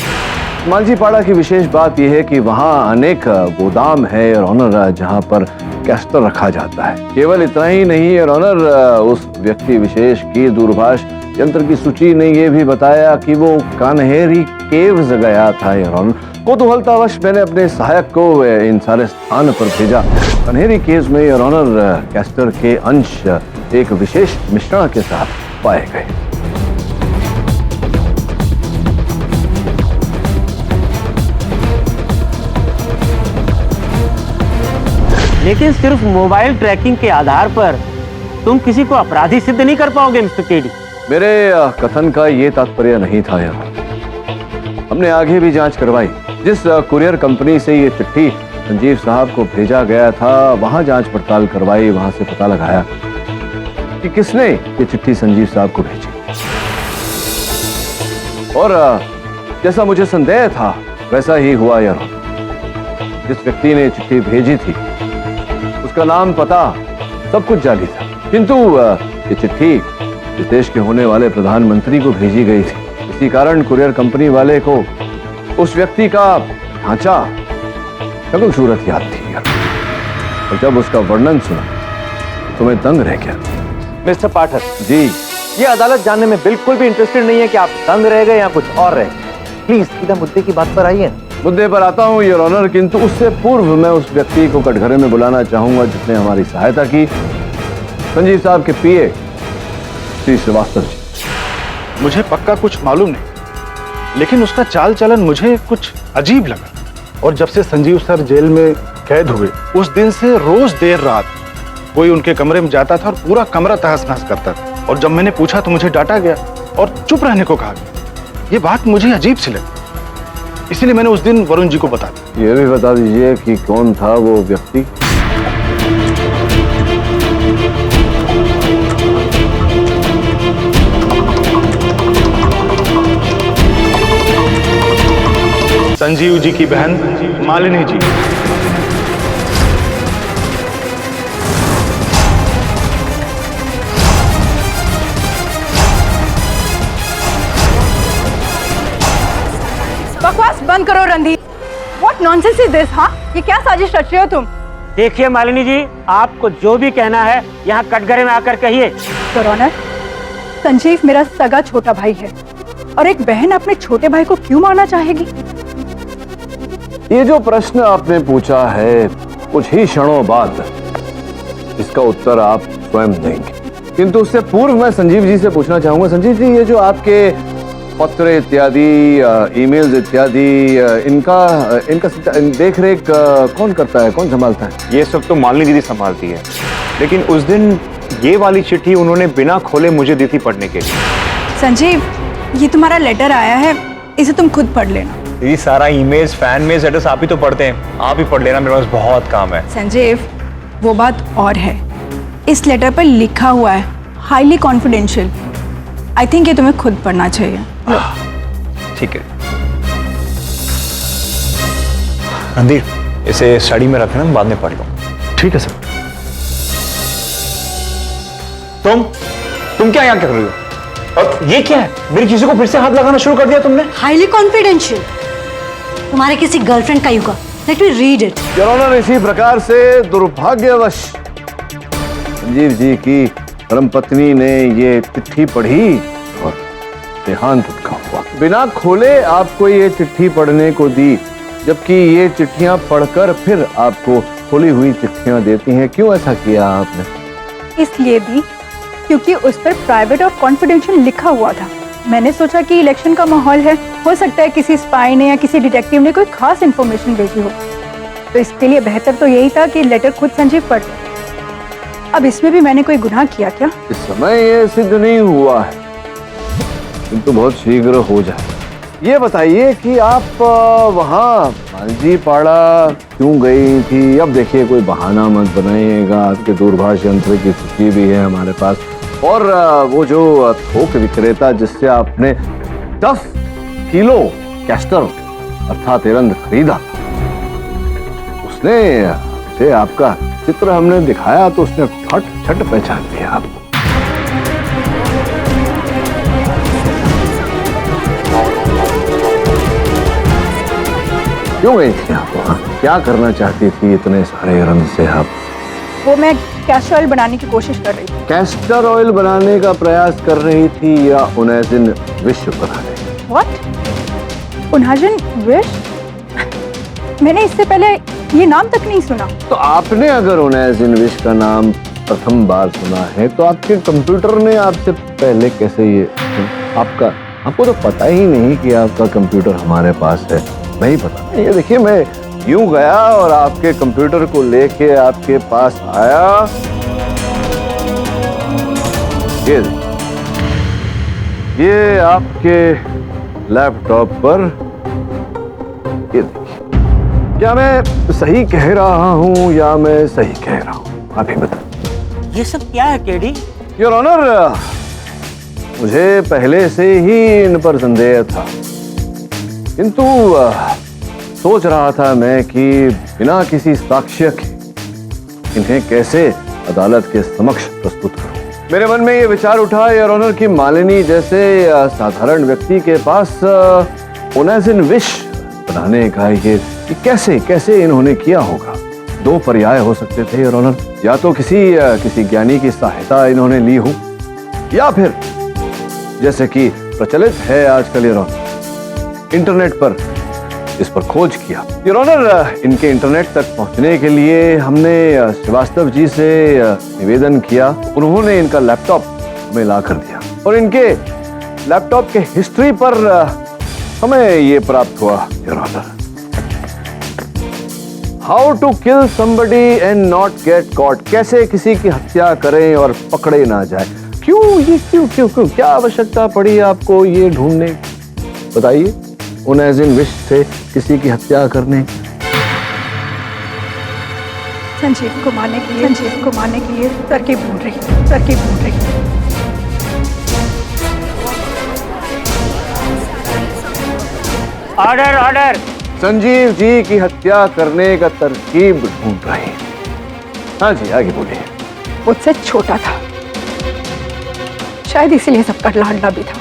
मांझीपाड़ा की विशेष बात यह है कि वहां अनेक गोदाम है योर ऑनर जहां पर कैस्टर रखा जाता है। केवल इतना ही नहीं योर ऑनर, उस व्यक्ति विशेष की दूरभाष यंत्र की सूची ने यह भी बताया कि वो कान्हेरी केव्स गया था योर ऑनर। कौतूहलतावश मैंने अपने सहायक को इन सारे स्थान पर भेजा। कान्हेरी केव्स में योर ऑनर कैस्टर के अंश एक विशेष मिश्रण के साथ पाए गए। लेकिन सिर्फ मोबाइल ट्रैकिंग के आधार पर तुम किसी को अपराधी सिद्ध नहीं कर पाओगे मिस्टर केडी। मेरे कथन का ये तात्पर्य नहीं था यार। हमने आगे भी जांच करवाई। जिस कुरियर कंपनी से ये चिट्ठी संजीव साहब को भेजा गया था वहां जांच पड़ताल करवाई। वहां से पता लगाया कि किसने ये चिट्ठी संजीव साहब को भेजी। और जैसा मुझे संदेह था वैसा ही हुआ यार। जिस व्यक्ति ने चिट्ठी भेजी थी उसका नाम, पता, सब कुछ जाली था, किंतु ये चिट्ठी इस देश के होने वाले प्रधानमंत्री को भेजी गई थी। इसी कारण कुरियर कंपनी वाले को उस व्यक्ति का ढांचा, शक्ल सूरत याद थी यार। और जब उसका वर्णन सुना तो मैं दंग रह गया। मिस्टर पाठक जी, ये अदालत जानने में बिल्कुल भी इंटरेस्टेड नहीं है कि आप दंग रह गए या कुछ और रह गए। प्लीज सीधा मुद्दे की बात पर आइए। मुद्दे पर आता हूँ योर ऑनर, किंतु उससे पूर्व मैं उस व्यक्ति को कटघरे में बुलाना चाहूंगा जिसने हमारी सहायता की, संजीव साहब के पीए श्री श्रीवास्तव जी। मुझे पक्का कुछ मालूम नहीं, लेकिन उसका चाल चलन मुझे कुछ अजीब लगा। और जब से संजीव सर जेल में कैद हुए उस दिन से रोज देर रात कोई उनके कमरे में जाता था और पूरा कमरा तहस नहस करता था। और जब मैंने पूछा तो मुझे डांटा गया और चुप रहने को कहा गया। ये बात मुझे अजीब सी लगी, इसलिए मैंने उस दिन वरुण जी को बता दिया। ये भी बता दीजिए कि कौन था वो व्यक्ति। संजीव जी की बहन मालिनी जी। बकवास बंद करो Randhir. What nonsense is this, हाँ? ये क्या साजिश रच रहे हो तुम? देखिए मालिनी जी, आपको जो भी कहना है यहाँ कटघरे में आकर कहिए। योर ऑनर, संजीव मेरा सगा छोटा भाई है और एक बहन अपने छोटे भाई को क्यों मारना चाहेगी? ये जो प्रश्न आपने पूछा है कुछ ही क्षणों बाद इसका उत्तर आप स्वयं देंगे, किंतु उससे पूर्व मैं संजीव जी से पूछना चाहूंगा। संजीव जी, ये जो आपके पत्र इत्यादि, ईमेल्स इत्यादि, इनका देख रेख कौन करता है, कौन संभालता है? ये सब तो मालिनी दीदी संभालती है, लेकिन उस दिन ये वाली चिट्ठी उन्होंने बिना खोले मुझे दी थी पढ़ने के लिए। संजीव, ये तुम्हारा लेटर आया है, इसे तुम खुद पढ़ लेना। ये सारा ईमेल्स, फैन मेल्स, लेटर्स आप ही तो पढ़ते हैं, आप ही पढ़ लेना, मेरे पास बहुत काम है। संजीव, वो बात और है, इस लेटर पर लिखा हुआ है हाईली कॉन्फिडेंशियल। आई थिंक ये तुम्हें खुद पढ़ना चाहिए। ठीक है रणधीर, इसे स्टडी में रखना, बाद में पढ़ लो। ठीक है सर। तुम क्या यहाँ कर रही हो? और ये क्या है? मेरी चीजों को फिर से हाथ लगाना शुरू कर दिया तुमने। हाईली कॉन्फिडेंशियल, तुम्हारे किसी गर्लफ्रेंड का युगा। Let me read it. Your honour, इसी प्रकार से दुर्भाग्यवश संजीव जी की धर्मपत्नी ने ये चिट्ठी पढ़ी और देहांत उनका हुआ। बिना खोले आपको ये चिट्ठी पढ़ने को दी, जबकि ये चिट्ठियां पढ़कर फिर आपको खुली हुई चिट्ठियां देती हैं। क्यों ऐसा किया आपने? इसलिए दी क्योंकि उस पर प्राइवेट और कॉन्फिडेंशियल लिखा हुआ था। मैंने सोचा कि इलेक्शन का माहौल है, हो सकता है किसी स्पाई ने या किसी डिटेक्टिव ने कोई खास इन्फॉर्मेशन भेजी हो, तो इसके लिए बेहतर तो यही था कि लेटर खुद संजीव पढ़ ले। अब इसमें भी मैंने कोई गुनाह किया क्या? इस समय ये सिद्ध नहीं हुआ है, किंतु बहुत शीघ्र हो जाए। ये बताइए कि आप वहाँ मांझी पाड़ा क्यों गई थी? अब देखिए, कोई बहाना मत बनाइएगा, आपके दूरभाष यंत्र की सूची भी है हमारे पास, और वो जो थोक विक्रेता जिससे आपने 10 किलो कैस्टर अर्थात एरंड खरीदा, उसने आपका चित्र हमने दिखाया तो उसने फट छट पहचान लिया आपको। क्यों गई थी आप वहाँ? क्या करना चाहती थी इतने सारे रंग से आप? वो मैं कैस्टर ऑयल बनाने की कोशिश कर रही थी। कैस्टर ऑयल बनाने का प्रयास कर रही थी या उनैजिन विष बनाने? व्हाट? उनैजिन विष? मैंने इससे पहले ये नाम तक नहीं सुना। तो आपने अगर उनैजिन विष का नाम प्रथम बार सुना है तो आपके कंप्यूटर ने आपसे पहले कैसे ये आपको तो पता ही नहीं कि आपका कंप्यूटर हमारे पास है। नहीं पता। ये देखिए, मैं यूं गया और आपके कंप्यूटर को लेके आपके पास आया। ये आपके लैपटॉप पर, ये देखिए। क्या मैं सही कह रहा हूं या मैं सही कह रहा हूं? आप ही बताइए। ये सब क्या है केडी? योर ऑनर, मुझे पहले से ही इन पर संदेह था, किंतु सोच रहा था मैं कि बिना किसी साक्ष्य के इन्हें कैसे अदालत के समक्ष प्रस्तुत करूं। मेरे मन में ये विचार उठा योर ऑनर कि मालिनी जैसे साधारण व्यक्ति के पास उनैजिन विष बनाने का ये कैसे इन्होंने किया होगा। दो पर्याय हो सकते थे योर ऑनर, या तो किसी ज्ञानी की सहायता इन्होंने ली हो, या फिर जैसे कि प्रचलित है आजकल योर ऑनर, इंटरनेट पर इस पर खोज किया। योर ऑनर, इनके इंटरनेट तक पहुंचने के लिए हमने श्रीवास्तव जी से निवेदन किया। उन्होंने इनका लैपटॉप हमें ला कर दिया और इनके लैपटॉप के हिस्ट्री पर हमें ये प्राप्त हुआ your honour, how to kill somebody and not get caught. कैसे किसी की हत्या करें और पकड़े ना जाए। क्यों क्या आवश्यकता पड़ी आपको ये ढूंढने? बताइए। उनैजिन विष से किसी की हत्या करने? संजीव को मारने के लिए तरकीब ढूंढ रही। ऑर्डर। संजीव जी की हत्या करने का तरकीब ढूंढ रही। हाँ जी, आगे बोलिए। मुझसे छोटा था, शायद इसीलिए सबका लाडला भी था।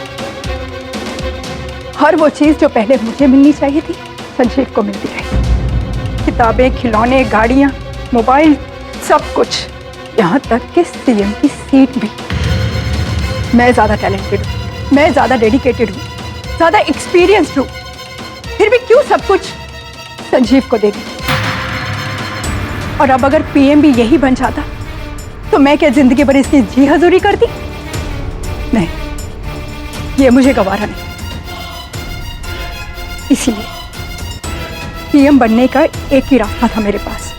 हर वो चीज जो पहले मुझे मिलनी चाहिए थी संजीव को मिलती रही। किताबें, खिलौने, गाड़ियां, मोबाइल, सब कुछ, यहाँ तक कि सीएम की सीट भी। मैं ज्यादा टैलेंटेड हूँ, मैं ज्यादा डेडिकेटेड हूँ, ज्यादा एक्सपीरियंस्ड हूँ, फिर भी क्यों सब कुछ संजीव को दे दी? और अब अगर पीएम भी यही बन जाता तो मैं क्या जिंदगी भर इसकी जी हजूरी करती? नहीं, ये मुझे गवारा नहीं। इसीलिए पीएम बनने का एक ही रास्ता था मेरे पास,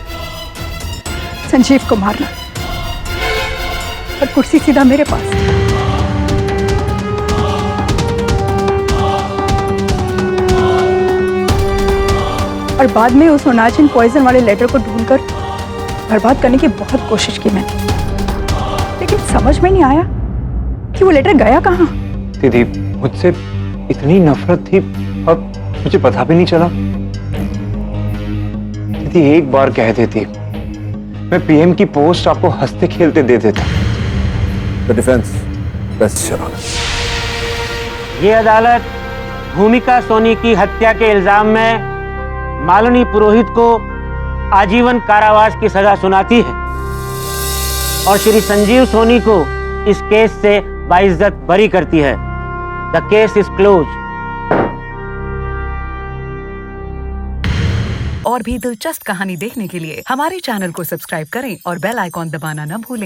संजीव को मारना, और कुर्सी सीधा मेरे पास। और बाद में उस ओनाजिन पॉइजन वाले लेटर को ढूंढकर बर्बाद करने की बहुत कोशिश की मैंने, लेकिन समझ में नहीं आया कि वो लेटर गया कहाँ। दीदी मुझसे इतनी नफरत थी और मुझे पता भी नहीं चला। दीदी एक बार कह देती, मैं पीएम की पोस्ट आपको हंसते खेलते दे देता। The defence best your honour. ये अदालत भूमिका सोनी की हत्या के इल्जाम में मालिनी पुरोहित को आजीवन कारावास की सजा सुनाती है और श्री संजीव सोनी को इस केस से बाइज्जत बरी करती है। The case is close. और भी दिलचस्प कहानी देखने के लिए हमारे चैनल को सब्सक्राइब करें और बेल आइकॉन दबाना न भूलें।